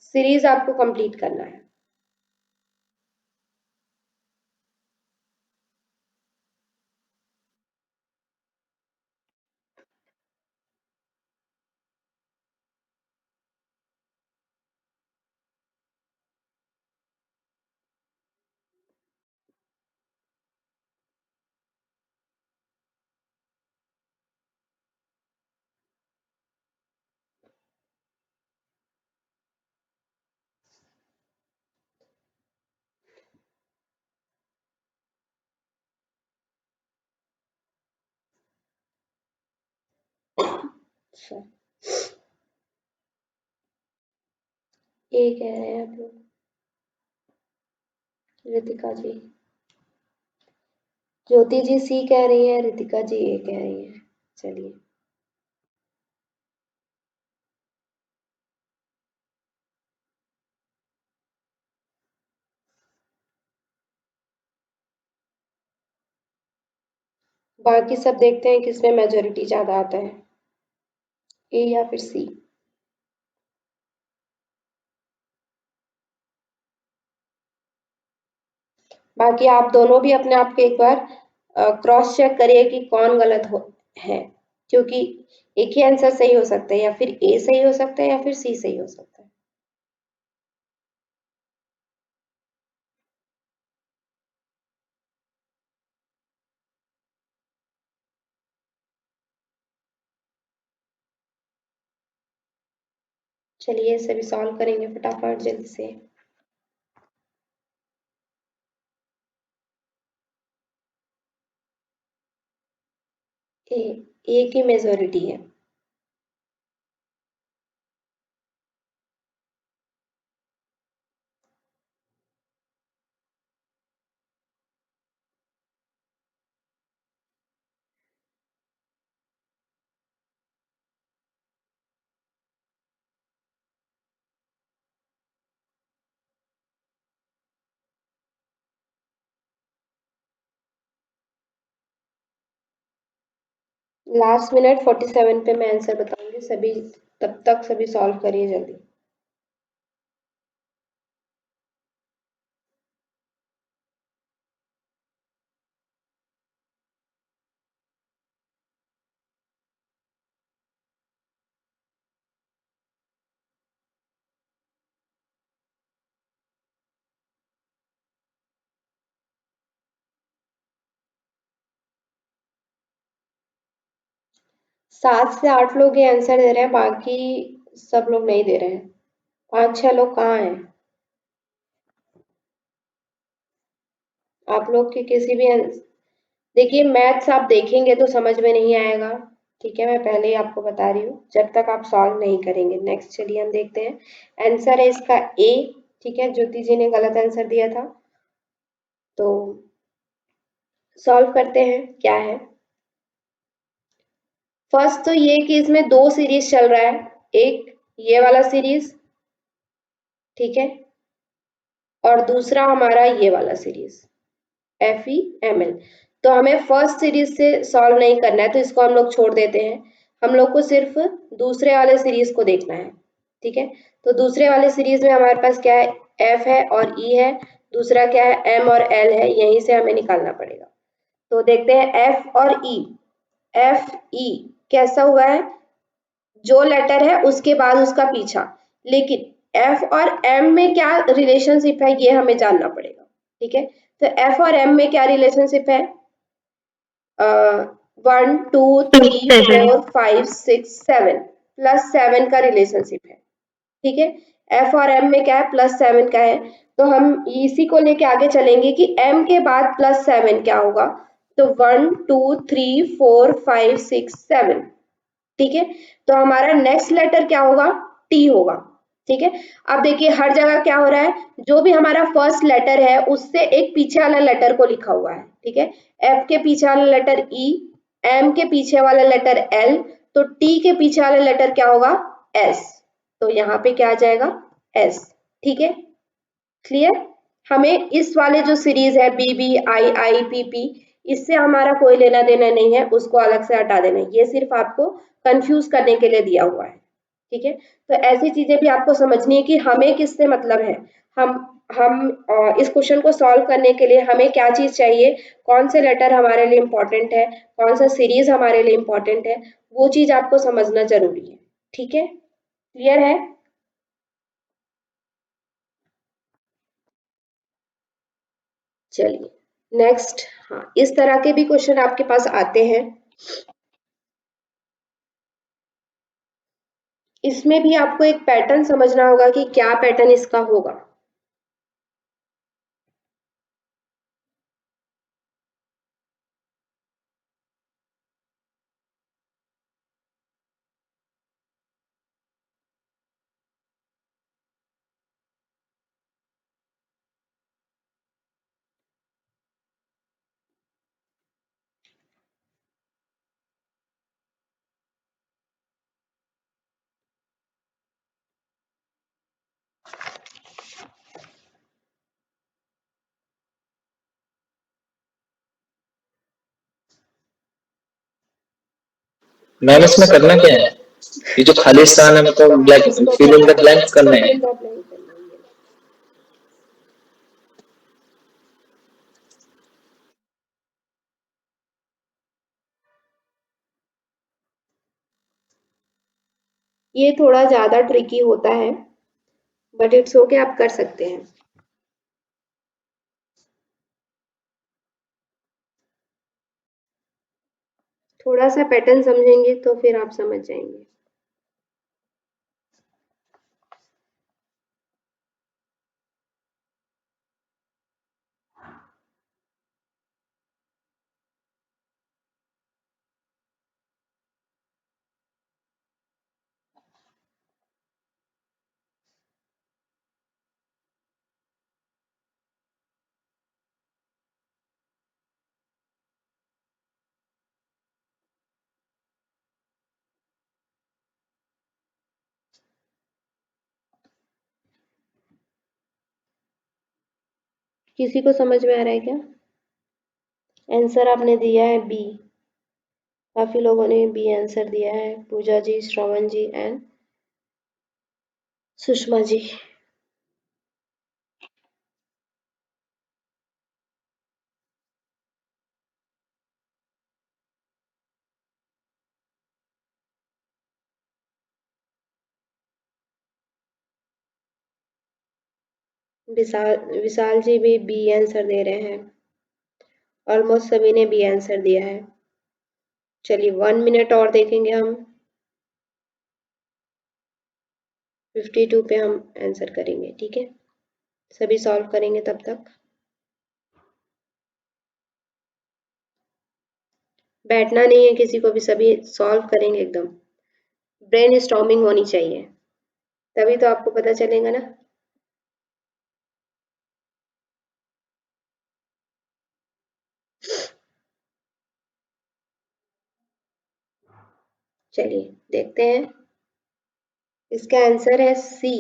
सीरीज आपको कंप्लीट करना है। अच्छा ए कह रहे हैं आप लोग, रितिका जी, ज्योति जी सी कह रही है, रितिका जी ए कह रही है। चलिए बाकी सब देखते हैं किसमें मेजोरिटी ज्यादा आता है, ए या फिर सी। बाकी आप दोनों भी अपने आप को एक बार क्रॉस चेक करिए कि कौन गलत है, क्योंकि एक ही आंसर सही हो सकता है, या फिर ए सही हो सकता है या फिर सी सही हो सकता है। चलिए सभी सॉल्व करेंगे फटाफट जल्दी से। ए की मेजोरिटी है। लास्ट मिनट 47 पे मैं आंसर बताऊंगी, सभी तब तक सभी सॉल्व करिए जल्दी। सात से आठ लोग ये आंसर दे रहे हैं, बाकी सब लोग नहीं दे रहे हैं। 5-6 लोग कहाँ हैं? आप लोग के किसी भी देखिए मैथ्स आप देखेंगे तो समझ में नहीं आएगा, ठीक है। मैं पहले ही आपको बता रही हूँ, जब तक आप सॉल्व नहीं करेंगे। नेक्स्ट चलिए हम देखते हैं, आंसर है इसका ए, ठीक है। ज्योति जी ने गलत आंसर दिया था, तो सॉल्व करते हैं क्या है। फर्स्ट तो ये कि इसमें 2 सीरीज चल रहा है, एक ये वाला सीरीज, ठीक है, और दूसरा हमारा ये वाला सीरीज FEML। तो हमें फर्स्ट सीरीज से सॉल्व नहीं करना है, तो इसको हम लोग छोड़ देते हैं। हम लोग को सिर्फ दूसरे वाले सीरीज को देखना है, ठीक है। तो दूसरे वाले सीरीज में हमारे पास क्या है, एफ है और ई है, दूसरा क्या है, एम और एल है, यहीं से हमें निकालना पड़ेगा। तो देखते हैं एफ और ई, एफ ई कैसा हुआ है, जो लेटर है उसके बाद उसका पीछा, लेकिन एफ और एम में क्या रिलेशनशिप है ये हमें जानना पड़ेगा, ठीक है। तो एफ और एम में क्या रिलेशनशिप है, 1 2 3 7 4 5 6 7 +7 का रिलेशनशिप है, ठीक है। एफ और एम में क्या है, +7 का है। तो हम इसी को लेके आगे चलेंगे कि एम के बाद +7 क्या होगा, तो 1 2 3 4 5 6 7, ठीक है। तो हमारा नेक्स्ट लेटर क्या होगा, टी होगा, ठीक है। अब देखिए हर जगह क्या हो रहा है, जो भी हमारा फर्स्ट लेटर है उससे एक पीछे वाला लेटर को लिखा हुआ है, ठीक है। एफ के पीछे वाला लेटर ई, एम के पीछे वाला लेटर एल, तो टी के पीछे वाला लेटर क्या होगा, एस। तो यहाँ पे क्या आ जाएगा, एस, ठीक है, क्लियर। हमें इस वाले जो सीरीज है B B I I P P, इससे हमारा कोई लेना देना नहीं है, उसको अलग से हटा देना है, ये सिर्फ आपको कंफ्यूज करने के लिए दिया हुआ है, ठीक है। तो ऐसी चीजें भी आपको समझनी है कि हमें किससे मतलब है, हम इस क्वेश्चन को सॉल्व करने के लिए हमें क्या चीज चाहिए, कौन से लेटर हमारे लिए इम्पोर्टेंट है, कौन सा सीरीज हमारे लिए इम्पोर्टेंट है, वो चीज आपको समझना जरूरी है, ठीक है, क्लियर है। चलिए नेक्स्ट, हाँ इस तरह के भी क्वेश्चन आपके पास आते हैं, इसमें भी आपको एक पैटर्न समझना होगा कि क्या पैटर्न इसका होगा। मैम इसमें करना क्या है, ये जो खाली स्थान है मतलब blank, fill in the blanks करने हैं। ये थोड़ा ज्यादा ट्रिकी होता है, बट इट्स ओके, आप कर सकते हैं। थोड़ा सा पैटर्न समझेंगे तो फिर आप समझ जाएंगे। किसी को समझ में आ रहा है क्या, आंसर आपने दिया है बी, काफी लोगों ने बी आंसर दिया है, पूजा जी, श्रवण जी एंड सुषमा जी। विशाल विशाल जी भी बी आंसर दे रहे हैं, ऑलमोस्ट सभी ने बी आंसर दिया है। चलिए 1 मिनट और देखेंगे हम, 52 पे हम आंसर करेंगे, ठीक है, सभी सॉल्व करेंगे तब तक। बैठना नहीं है किसी को भी, सभी सॉल्व करेंगे एकदम, ब्रेन स्टॉर्मिंग होनी चाहिए, तभी तो आपको पता चलेगा ना। चलिए देखते हैं, इसका आंसर है सी।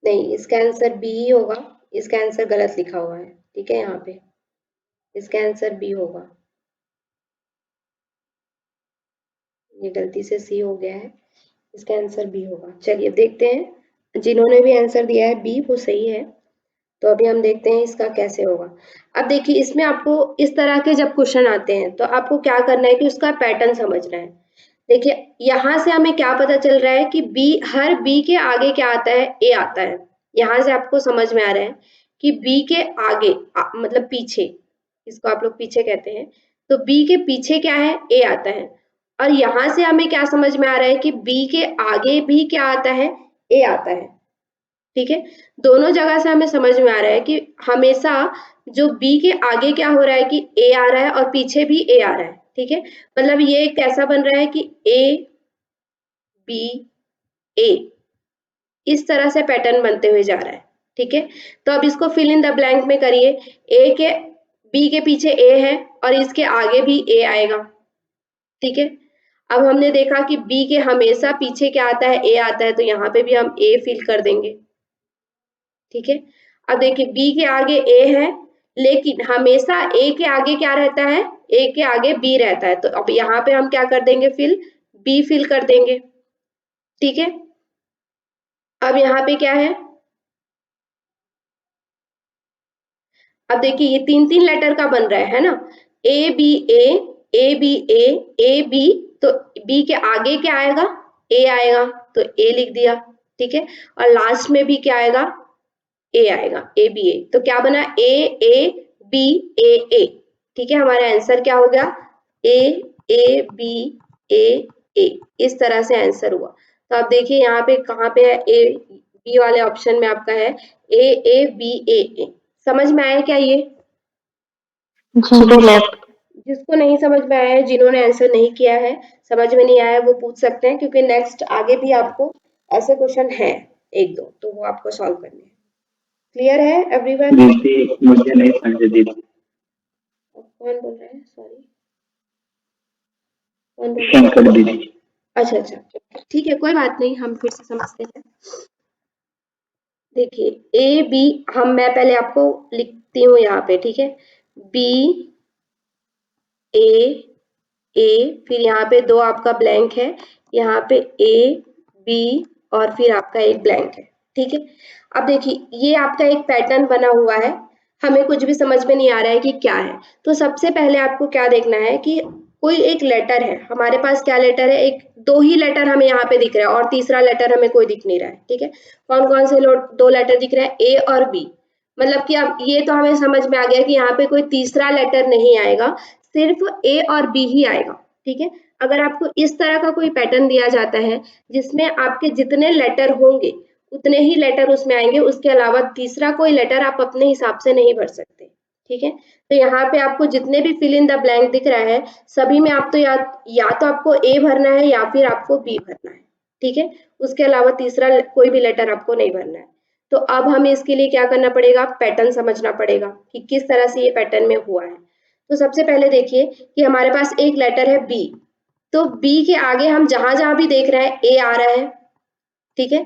नहीं, इसका आंसर बी ही होगा, इसका आंसर गलत लिखा हुआ है, ठीक है, यहाँ पे इसका आंसर बी होगा। ये गलती से सी हो गया है, इसका आंसर बी होगा। चलिए देखते हैं, जिन्होंने भी आंसर दिया है बी वो सही है। तो अभी हम देखते हैं इसका कैसे होगा। अब देखिए इसमें आपको इस तरह के जब क्वेश्चन आते हैं तो आपको क्या करना है कि उसका पैटर्न समझना है। देखिए यहाँ से हमें क्या पता चल रहा है कि बी, हर बी के आगे क्या आता है, ए आता है। यहाँ से आपको समझ में आ रहा है कि बी के आगे मतलब पीछे, इसको आप लोग पीछे कहते हैं, तो बी के पीछे क्या है, ए आता है। और यहाँ से हमें क्या समझ में आ रहा है कि बी के आगे भी क्या आता है, ए आता है। ठीक है, दोनों जगह से हमें समझ में आ रहा है कि हमेशा जो बी के आगे क्या हो रहा है कि ए आ रहा है और पीछे भी ए आ रहा है। ठीक है, मतलब ये कैसा बन रहा है कि ए बी ए, इस तरह से पैटर्न बनते हुए जा रहा है। ठीक है, तो अब इसको फिल इन द ब्लैंक में करिए। ए के, बी के पीछे ए है और इसके आगे भी ए आएगा। ठीक है, अब हमने देखा कि बी के हमेशा पीछे क्या आता है, ए आता है, तो यहाँ पे भी हम ए फिल कर देंगे। ठीक है, अब देखिए बी के आगे ए है, लेकिन हमेशा ए के आगे क्या रहता है, ए के आगे बी रहता है, तो अब यहाँ पे हम क्या कर देंगे, बी फिल कर देंगे। ठीक है, अब यहाँ पे क्या है, अब देखिए ये तीन तीन लेटर का बन रहा है ना, A B A, A B A B, तो बी के आगे क्या आएगा, ए आएगा, तो ए लिख दिया। ठीक है, और लास्ट में भी क्या आएगा, ए आएगा, ए बी ए, तो क्या बना, ए बी ए। ठीक है, हमारा आंसर क्या हो गया, ए बी ए, इस तरह से आंसर हुआ। तो आप देखिए यहाँ पे कहाँ पे है, ए बी वाले ऑप्शन में आपका है ए बी ए। समझ में आया क्या ये? जिसको नहीं समझ में आया है, जिन्होंने आंसर नहीं किया है, समझ में नहीं आया, वो पूछ सकते हैं, क्योंकि नेक्स्ट आगे भी आपको ऐसे क्वेश्चन है एक दो, तो वो आपको सॉल्व करने हैं। क्लियर है एवरीवन? दीदी मुझे नहीं समझे दीदी। कौन बोल रहा है, सॉरी कौन बोल रहा है? शंकर दीदी। अच्छा, ठीक है, कोई बात नहीं, हम फिर से समझते हैं। देखिए ए बी, मैं पहले आपको लिखती हूँ यहाँ पे। ठीक है, बी ए, फिर यहाँ पे दो आपका ब्लैंक है, यहाँ पे ए बी और फिर आपका एक ब्लैंक है। ठीक है, अब देखिए ये आपका एक पैटर्न बना हुआ है, हमें कुछ भी समझ में नहीं आ रहा है कि क्या है। तो सबसे पहले आपको क्या देखना है कि कोई एक लेटर है, हमारे पास क्या लेटर है, एक दो ही लेटर हमें यहाँ पे दिख रहा है और तीसरा लेटर हमें कोई दिख नहीं रहा है। ठीक है, कौन कौन से दो लेटर दिख रहे हैं, ए और बी, मतलब कि अब ये तो हमें समझ में आ गया कि यहाँ पे कोई तीसरा लेटर नहीं आएगा, सिर्फ ए और बी ही आएगा। ठीक है, अगर आपको इस तरह का कोई पैटर्न दिया जाता है जिसमें आपके जितने लेटर होंगे उतने ही लेटर उसमें आएंगे, उसके अलावा तीसरा कोई लेटर आप अपने हिसाब से नहीं भर सकते। ठीक है, तो यहाँ पे आपको जितने भी फिल इन द ब्लैंक दिख रहा है, सभी में आप तो या तो आपको ए भरना है या फिर आपको बी भरना है। ठीक है, उसके अलावा तीसरा कोई भी लेटर आपको नहीं भरना है। तो अब हमें इसके लिए क्या करना पड़ेगा, पैटर्न समझना पड़ेगा कि किस तरह से ये पैटर्न में हुआ है। तो सबसे पहले देखिए कि हमारे पास एक लेटर है बी, तो बी के आगे हम जहां जहां भी देख रहे हैं ए आ रहा है। ठीक है,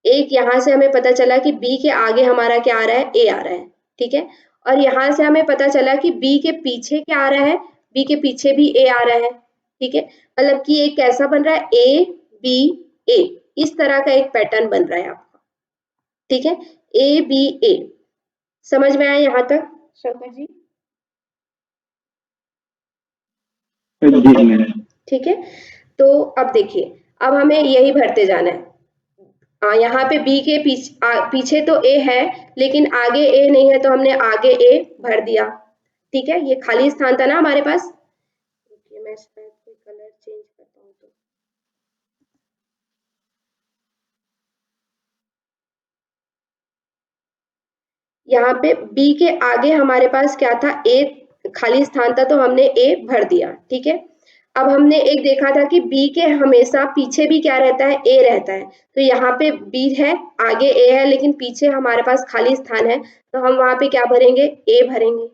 एक यहाँ से हमें पता चला कि बी के आगे हमारा क्या आ रहा है, ए आ रहा है। ठीक है, और यहाँ से हमें पता चला कि बी के पीछे क्या आ रहा है, बी के पीछे भी ए आ रहा है। ठीक है, मतलब कि एक कैसा बन रहा है, ए बी ए, इस तरह का एक पैटर्न बन रहा है आपका। ठीक है, ए बी ए, समझ में आया यहाँ तक शंकर जी? ठीक है, तो अब देखिए, अब हमें यही भरते जाना है। यहाँ पे बी के पीछे तो ए है लेकिन आगे ए नहीं है, तो हमने आगे ए भर दिया। ठीक है, ये खाली स्थान था ना हमारे पास। मैं शायद कोई कलर चेंज करता हूँ तो यहाँ पे बी के आगे हमारे पास क्या था, ए खाली स्थान था, तो हमने ए भर दिया। ठीक है, अब हमने एक देखा था कि बी के हमेशा पीछे भी क्या रहता है, ए रहता है, तो यहाँ पे बी है, आगे ए है, लेकिन पीछे हमारे पास खाली स्थान है, तो हम वहां पे क्या भरेंगे, ए भरेंगे।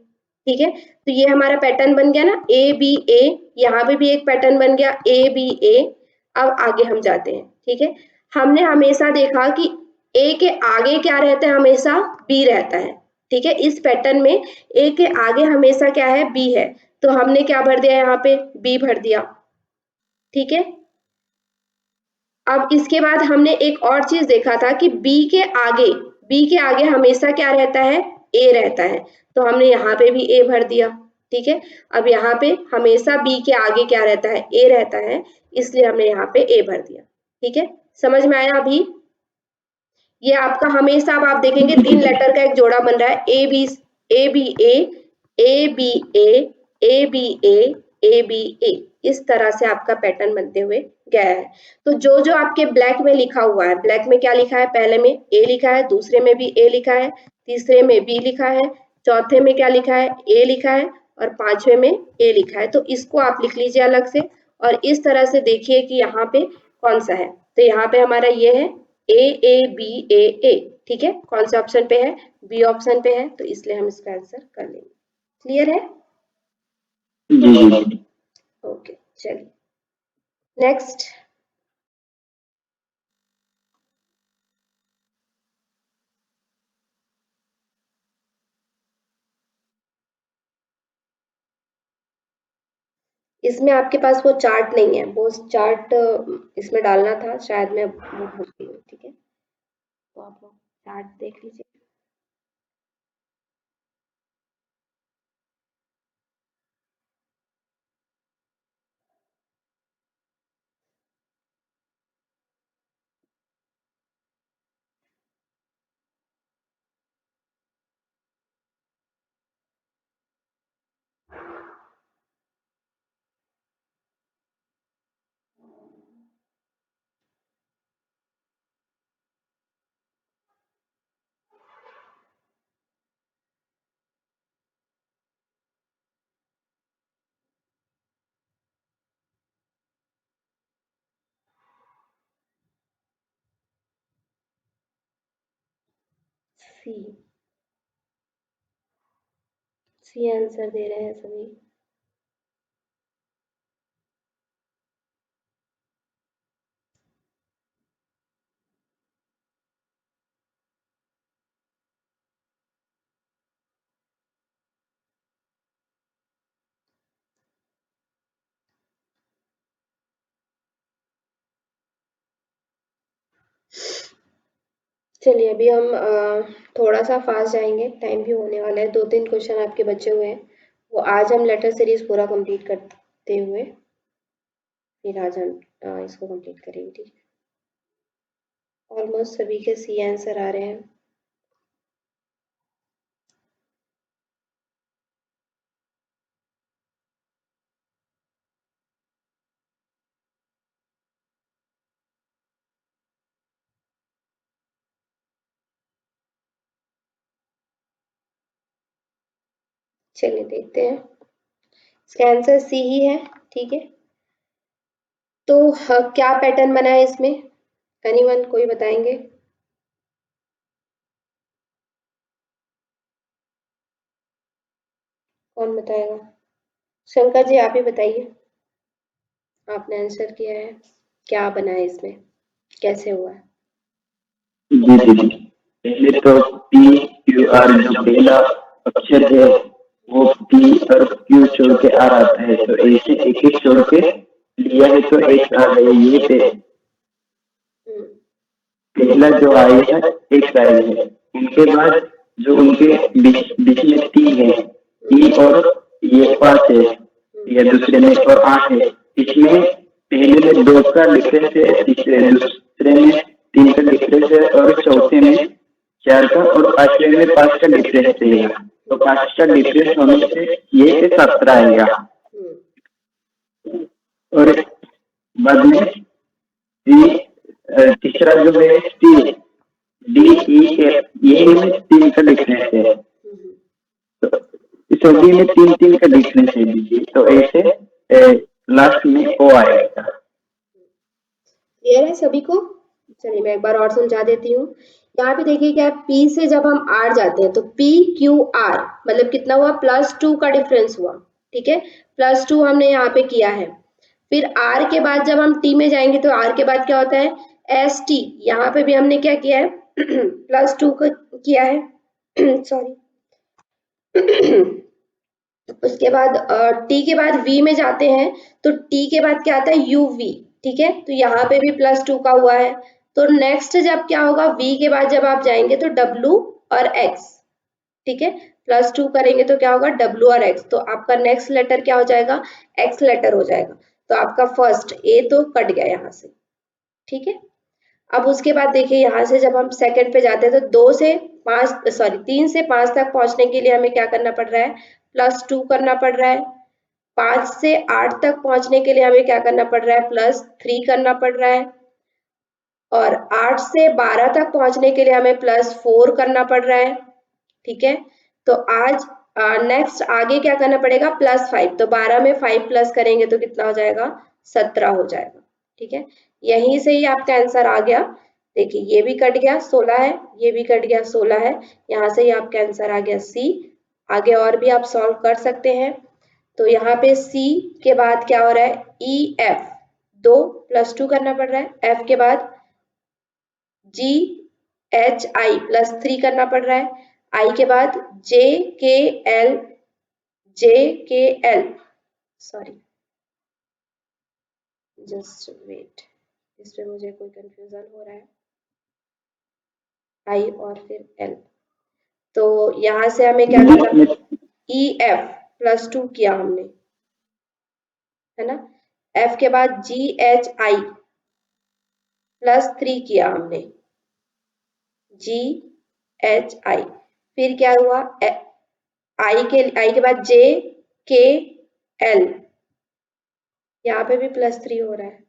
ठीक है, तो ये हमारा पैटर्न बन गया ना, ए बी ए, यहाँ पे भी एक पैटर्न बन गया ए बी ए। अब आगे हम जाते हैं। ठीक है, हमने हमेशा देखा कि ए के आगे क्या रहता है, हमेशा बी रहता है। ठीक है, इस पैटर्न में ए के आगे हमेशा क्या है, बी है, तो हमने क्या भर दिया, यहाँ पे बी भर दिया। ठीक है। अब इसके बाद हमने एक और चीज देखा था कि बी के आगे हमेशा क्या रहता है, ए रहता है, तो हमने यहाँ पे भी ए भर दिया। ठीक है, अब यहाँ पे हमेशा बी के आगे क्या रहता है, ए रहता है, इसलिए हमने यहाँ पे ए भर दिया। ठीक है, समझ में आया अभी? ये आपका हमेशा, अब आप देखेंगे 3 लेटर का एक जोड़ा बन रहा है, ए बी ए, ए बी ए, इस तरह से आपका पैटर्न बनते हुए गया है। तो जो जो आपके ब्लैक में लिखा हुआ है, ब्लैक में क्या लिखा है, पहले में ए लिखा है, दूसरे में भी ए लिखा है, तीसरे में बी लिखा है, चौथे में क्या लिखा है, ए लिखा है, और पांचवे में ए लिखा है। तो इसको आप लिख लीजिए अलग से, और इस तरह से देखिए कि यहाँ पे कौन सा है। तो यहाँ पे हमारा ये है ए। ठीक है, कौन से ऑप्शन पे है, बी ऑप्शन पे है, तो इसलिए हम इसका आंसर कर लेंगे। क्लियर है? जी। ओके, चलिए नेक्स्ट। इसमें आपके पास वो चार्ट नहीं है, वो चार्ट इसमें डालना था, शायद मैं वो भूल गई हूँ। ठीक है, तो आप लोग चार्ट देख लीजिए। सी आंसर दे रहे हैं सभी। चलिए अभी हम थोड़ा सा फास्ट जाएंगे, टाइम भी होने वाला है। 2-3 क्वेश्चन आपके बचे हुए हैं, वो आज हम लेटर सीरीज पूरा कंप्लीट करते हुए फिर आज हम इसको कंप्लीट करेंगे। ठीक है, ऑलमोस्ट सभी के सी आंसर आ रहे हैं। चलिए देखते हैं, इसका आंसर सी ही है। ठीक है, तो क्या पैटर्न बना है इसमें, एनीवन कोई बताएंगे? कौन बताएगा? शंकर जी आप ही बताइए, आपने आंसर किया है, क्या बना है इसमें, कैसे हुआ है? जी। पहले तो पी क्यू आर जो पहला अक्षर है वो पी और क्यू छोड़ के आर आता है, तो ऐसे एक एक छोड़ के लिया है तो एक आ गया। ये पहला जो आया है एक आया है, उनके बाद जो उनके बीच में तीन है, ई और ये 5 है, या दूसरे में और 8 है। इसमें पहले में 2 का डिफरेंस है, दूसरे में 3 का डिफरेंस है, और चौथे में 4 का, और पांचवे में 5 का डिफरेंस रहेगा। तो 5 का डिफरेंस होने से ये 17 आएगा। और बाद में तीसरा जो है टी डी ई एफ, ये में 3 का डिफरेंस है, तो इस होगी में 3 का डिफरेंस है दीजिए, तो ऐसे लास्ट में ओ आएगा। क्लियर है सभी को? चलिए मैं एक बार और समझा देती हूँ। यहाँ पे देखिए क्या है, P से जब हम R जाते हैं तो P Q R मतलब कितना हुआ, +2 का डिफरेंस हुआ। ठीक है, +2 हमने यहाँ पे किया है। फिर R के बाद जब हम T में जाएंगे तो R के बाद क्या होता है, ST। यहाँ पे भी हमने क्या किया है, +2 का किया है। सॉरी उसके बाद टी के बाद वी में जाते हैं, तो टी के बाद क्या आता है, यू वी, ठीक है। तो यहाँ पे भी +2 का हुआ है। तो नेक्स्ट जब क्या होगा, वी के बाद जब आप जाएंगे तो डब्ल्यू और एक्स, ठीक है। +2 करेंगे तो क्या होगा, डब्ल्यू और एक्स। तो आपका नेक्स्ट लेटर क्या हो जाएगा, एक्स लेटर हो जाएगा। तो आपका फर्स्ट ए तो कट गया यहाँ से, ठीक है। अब उसके बाद देखिए यहाँ से जब हम सेकंड पे जाते हैं तो 3 से 5 तक पहुंचने के लिए हमें क्या करना पड़ रहा है, +2 करना पड़ रहा है। 5 से 8 तक पहुंचने के लिए हमें क्या करना पड़ रहा है, +3 करना पड़ रहा है। और 8 से 12 तक पहुंचने के लिए हमें +4 करना पड़ रहा है, ठीक है। तो आज नेक्स्ट आगे क्या करना पड़ेगा, +5। तो 12 में 5 प्लस करेंगे तो कितना हो जाएगा, 17 हो जाएगा, ठीक है। यहीं से ही आपका आंसर आ गया। देखिए ये भी कट गया, 16 है, ये भी कट गया, 16 है। यहाँ से ही आपका आंसर आ गया सी। आगे और भी आप सॉल्व कर सकते हैं। तो यहाँ पे सी के बाद क्या हो रहा है, ई एफ, 2 +2 करना पड़ रहा है। एफ के बाद जी एच आई +3 करना पड़ रहा है। आई के बाद जे के एल, जे के एल, सॉरी जस्ट वेट, इसमें मुझे कोई कंफ्यूजन हो रहा है, आई और फिर एल। तो यहाँ से हमें क्या करना, ई एफ +2 किया हमने, है ना। एफ के बाद जी एच आई +3 किया हमने, जी एच आई। फिर क्या हुआ, आई के बाद जे के एल, यहाँ पे भी +3 हो रहा है।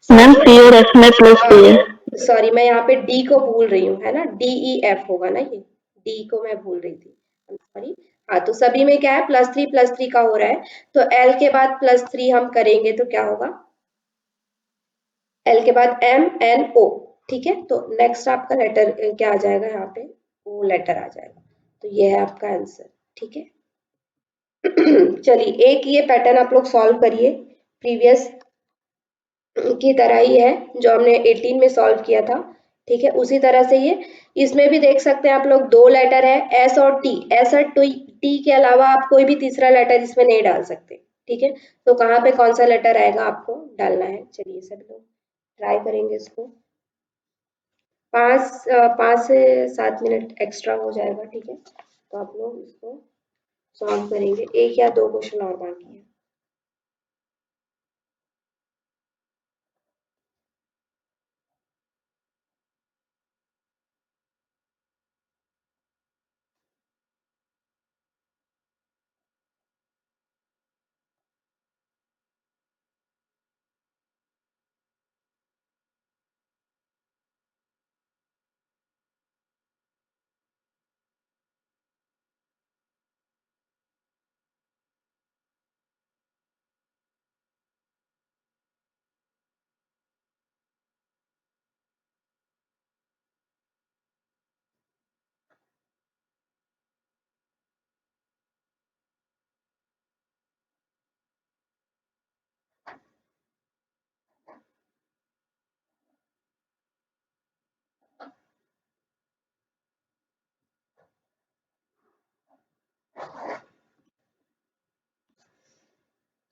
मैम सी और एफ में +3 है। सॉरी मैं यहाँ पे डी को भूल रही हूँ, है ना, डी ई एफ होगा ना, ये डी को मैं भूल रही थी, सॉरी। हाँ तो सभी में क्या है, +3 का हो रहा है। तो एल के बाद +3 हम करेंगे तो क्या होगा, एल के बाद एम एन ओ, ठीक है। तो नेक्स्ट आपका लेटर क्या आ जाएगा, यहाँ पे ओ लेटर आ जाएगा। तो ये है आपका आंसर, ठीक है। चलिए एक ये पैटर्न आप लोग सॉल्व करिए, प्रीवियस की तरह ही है जो हमने 18 में सॉल्व किया था, ठीक है, उसी तरह से ये। इसमें भी देख सकते हैं आप लोग, 2 लेटर है, एस और टी। एस और टी के अलावा आप कोई भी तीसरा लेटर इसमें नहीं डाल सकते, ठीक है। तो कहाँ पे कौन सा लेटर आएगा आपको डालना है। चलिए सब लोग ट्राई करेंगे इसको। 5 से 7 मिनट एक्स्ट्रा हो जाएगा, ठीक है। तो आप लोग इसको सॉल्व करेंगे, 1 या 2 क्वेश्चन और बाकी है।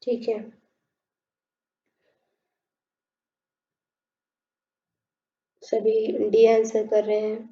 ठीक है, सभी डी आंसर कर रहे हैं।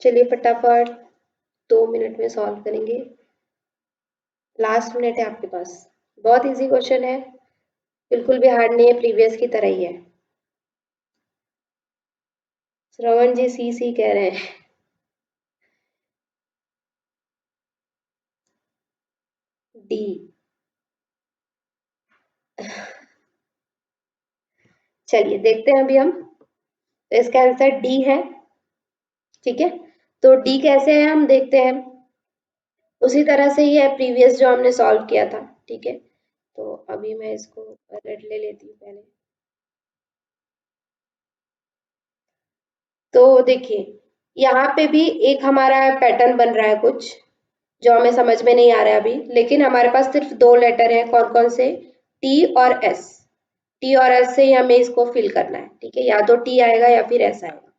चलिए फटाफट 2 मिनट में सॉल्व करेंगे, लास्ट मिनट है आपके पास। बहुत इजी क्वेश्चन है, बिल्कुल भी हार्ड नहीं है, प्रीवियस की तरह ही है। श्रवण जी सी सी कह रहे हैं। डी, चलिए देखते हैं अभी हम। तो इसका आंसर डी है, ठीक है। तो डी कैसे है हम देखते हैं। उसी तरह से ही है प्रीवियस जो हमने सॉल्व किया था, ठीक है। तो अभी मैं इसको रेड ले लेती हूँ पहले। तो देखिए यहाँ पे भी एक हमारा पैटर्न बन रहा है कुछ, जो हमें समझ में नहीं आ रहा है अभी, लेकिन हमारे पास सिर्फ 2 लेटर हैं, कौन कौन से, टी और एस। टी और एस से ही हमें इसको फिल करना है, ठीक है, या तो टी आएगा या फिर एस आएगा।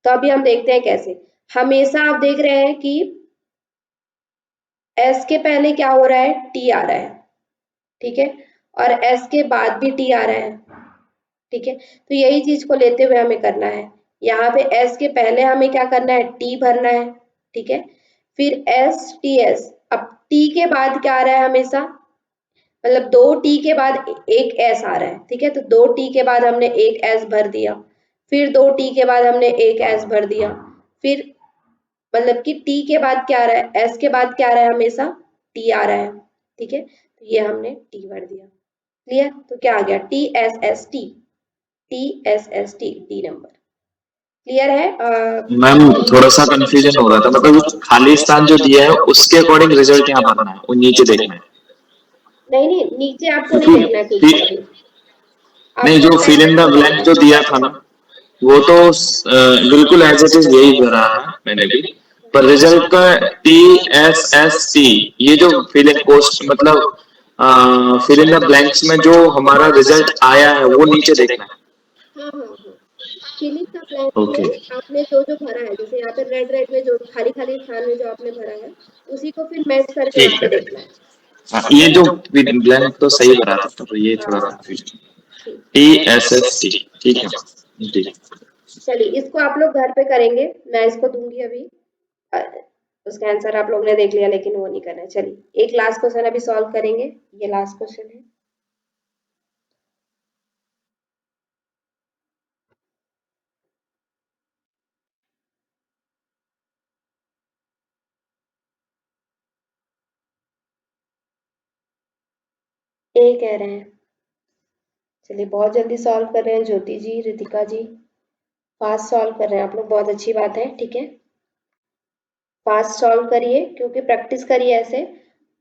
तो अभी हम देखते हैं कैसे। हमेशा आप देख रहे हैं कि एस के पहले क्या हो रहा है, टी आ रहा है, ठीक है, और एस के बाद भी टी आ रहा है, ठीक है। तो यही चीज को लेते हुए हमें करना है, यहाँ पे एस के पहले हमें क्या करना है, टी भरना है, ठीक है, फिर एस टी एस। अब टी के बाद क्या आ रहा है हमेशा, मतलब 2 टी के बाद एक एस आ रहा है, ठीक है, तो 2 टी के बाद हमने एक एस भर दिया, फिर 2 टी के बाद हमने एक एस भर दिया, फिर मतलब कि टी के बाद क्या आ रहा है, एस के बाद क्या आ रहा है, हमेशा टी आ रहा है, ठीक है, तो ये हमने टी भर दिया। क्लियर, तो क्या आ गया, T S S T, T S S T, T number. Clear है? मैम थोड़ा सा कंफ्यूजन हो रहा था, मतलब खाली स्थान जो दिया है उसके अकॉर्डिंग रिजल्ट यहाँ भरना है और नीचे देखना है। नहीं नहीं, नीचे आपको नहीं देखना है कुछ क्योंकि अभी, नहीं, आपको जो फिल इन द ब्लैंक जो दिया था ना, वो तो बिल्कुल एज इट इज यही भरा है मैंने भी, पर रिजल्ट का टी एस एस टी, ये जो फिल इन पोस्ट मतलब फिल इन द ब्लैंक्स में जो हमारा रिजल्ट आया है वो नीचे देखना है। हाँ हाँ हाँ, फिलिंग द ब्लैंक ओके, में आपने जो जो भरा है, जैसे यहाँ पे रेड रेड में जो खाली खाली स्थान में जो आपने भरा है, उसी को फिर मैच करके ठीक आपको है। देखना है। हाँ, ठीक ये है जो ना? ब्लैंक तो सही भरा था, तो ये थोड़ा हाँ, कंफ्यूजन। ठीक। टी एस एस टी, ठीक है जी। चलिए इसको आप लोग घर पे करेंगे, मैं इसको दूंगी अभी। अ, उसका आंसर आप लोग ने देख लिया, लेकिन वो नहीं करना है। चलिए एक लास्ट क्वेश्चन अभी सॉल्व करेंगे, ये लास्ट क्वेश्चन है। ए कह रहे हैं, चलिए बहुत जल्दी सॉल्व कर रहे हैं ज्योति जी, रितिका जी, फास्ट सॉल्व कर रहे हैं आप लोग, बहुत अच्छी बात है, ठीक है, फास्ट सॉल्व करिए क्योंकि प्रैक्टिस करिए ऐसे,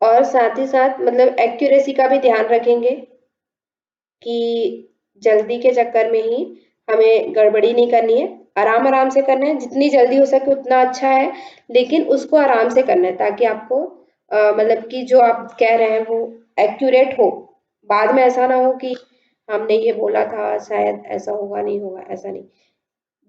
और साथ ही साथ मतलब एक्यूरेसी का भी ध्यान रखेंगे कि जल्दी के चक्कर में ही हमें गड़बड़ी नहीं करनी है, आराम आराम से करना है, जितनी जल्दी हो सके उतना अच्छा है, लेकिन उसको आराम से करना है ताकि आपको मतलब कि जो आप कह रहे हैं वो एक्यूरेट हो, बाद में ऐसा ना हो कि हमने ये बोला था शायद ऐसा होगा, नहीं होगा, ऐसा नहीं।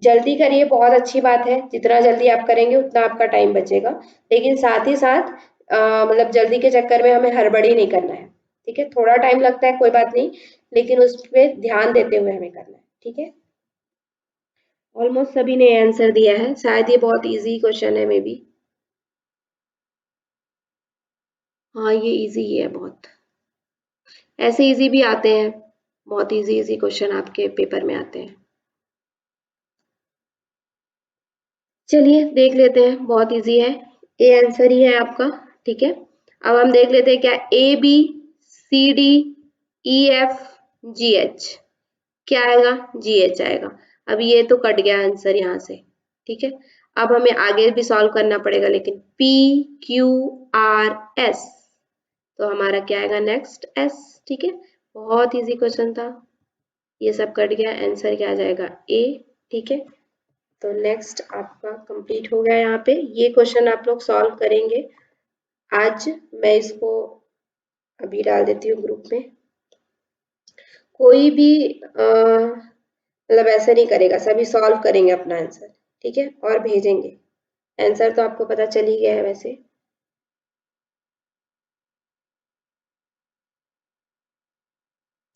जल्दी करिए, बहुत अच्छी बात है, जितना जल्दी आप करेंगे उतना आपका टाइम बचेगा, लेकिन साथ ही साथ मतलब जल्दी के चक्कर में हमें हड़बड़ी नहीं करना है, ठीक है, थोड़ा टाइम लगता है कोई बात नहीं, लेकिन उस पर ध्यान देते हुए हमें करना है, ठीक है। ऑलमोस्ट सभी ने आंसर दिया है, शायद ये बहुत इजी क्वेश्चन है मे बी, हाँ ये इजी ही है बहुत, ऐसे इजी भी आते हैं, बहुत इजी इजी क्वेश्चन आपके पेपर में आते हैं। चलिए देख लेते हैं, बहुत इजी है, ए आंसर ही है आपका, ठीक है। अब हम देख लेते हैं क्या A B C D E F G H, क्या आएगा, जी एच आएगा। अब ये तो कट गया आंसर यहाँ से, ठीक है। अब हमें आगे भी सॉल्व करना पड़ेगा, लेकिन पी क्यू आर एस, तो हमारा क्या आएगा नेक्स्ट, एस, ठीक है, बहुत इजी क्वेश्चन था, ये सब कट गया, आंसर क्या आ जाएगा, ए, ठीक है। तो नेक्स्ट आपका कंप्लीट हो गया, यहाँ पे ये क्वेश्चन आप लोग सॉल्व करेंगे आज, मैं इसको अभी डाल देती हूँ ग्रुप में। कोई भी मतलब ऐसे नहीं करेगा, सभी सॉल्व करेंगे अपना आंसर, ठीक है, और भेजेंगे। आंसर तो आपको पता चल ही गया है वैसे।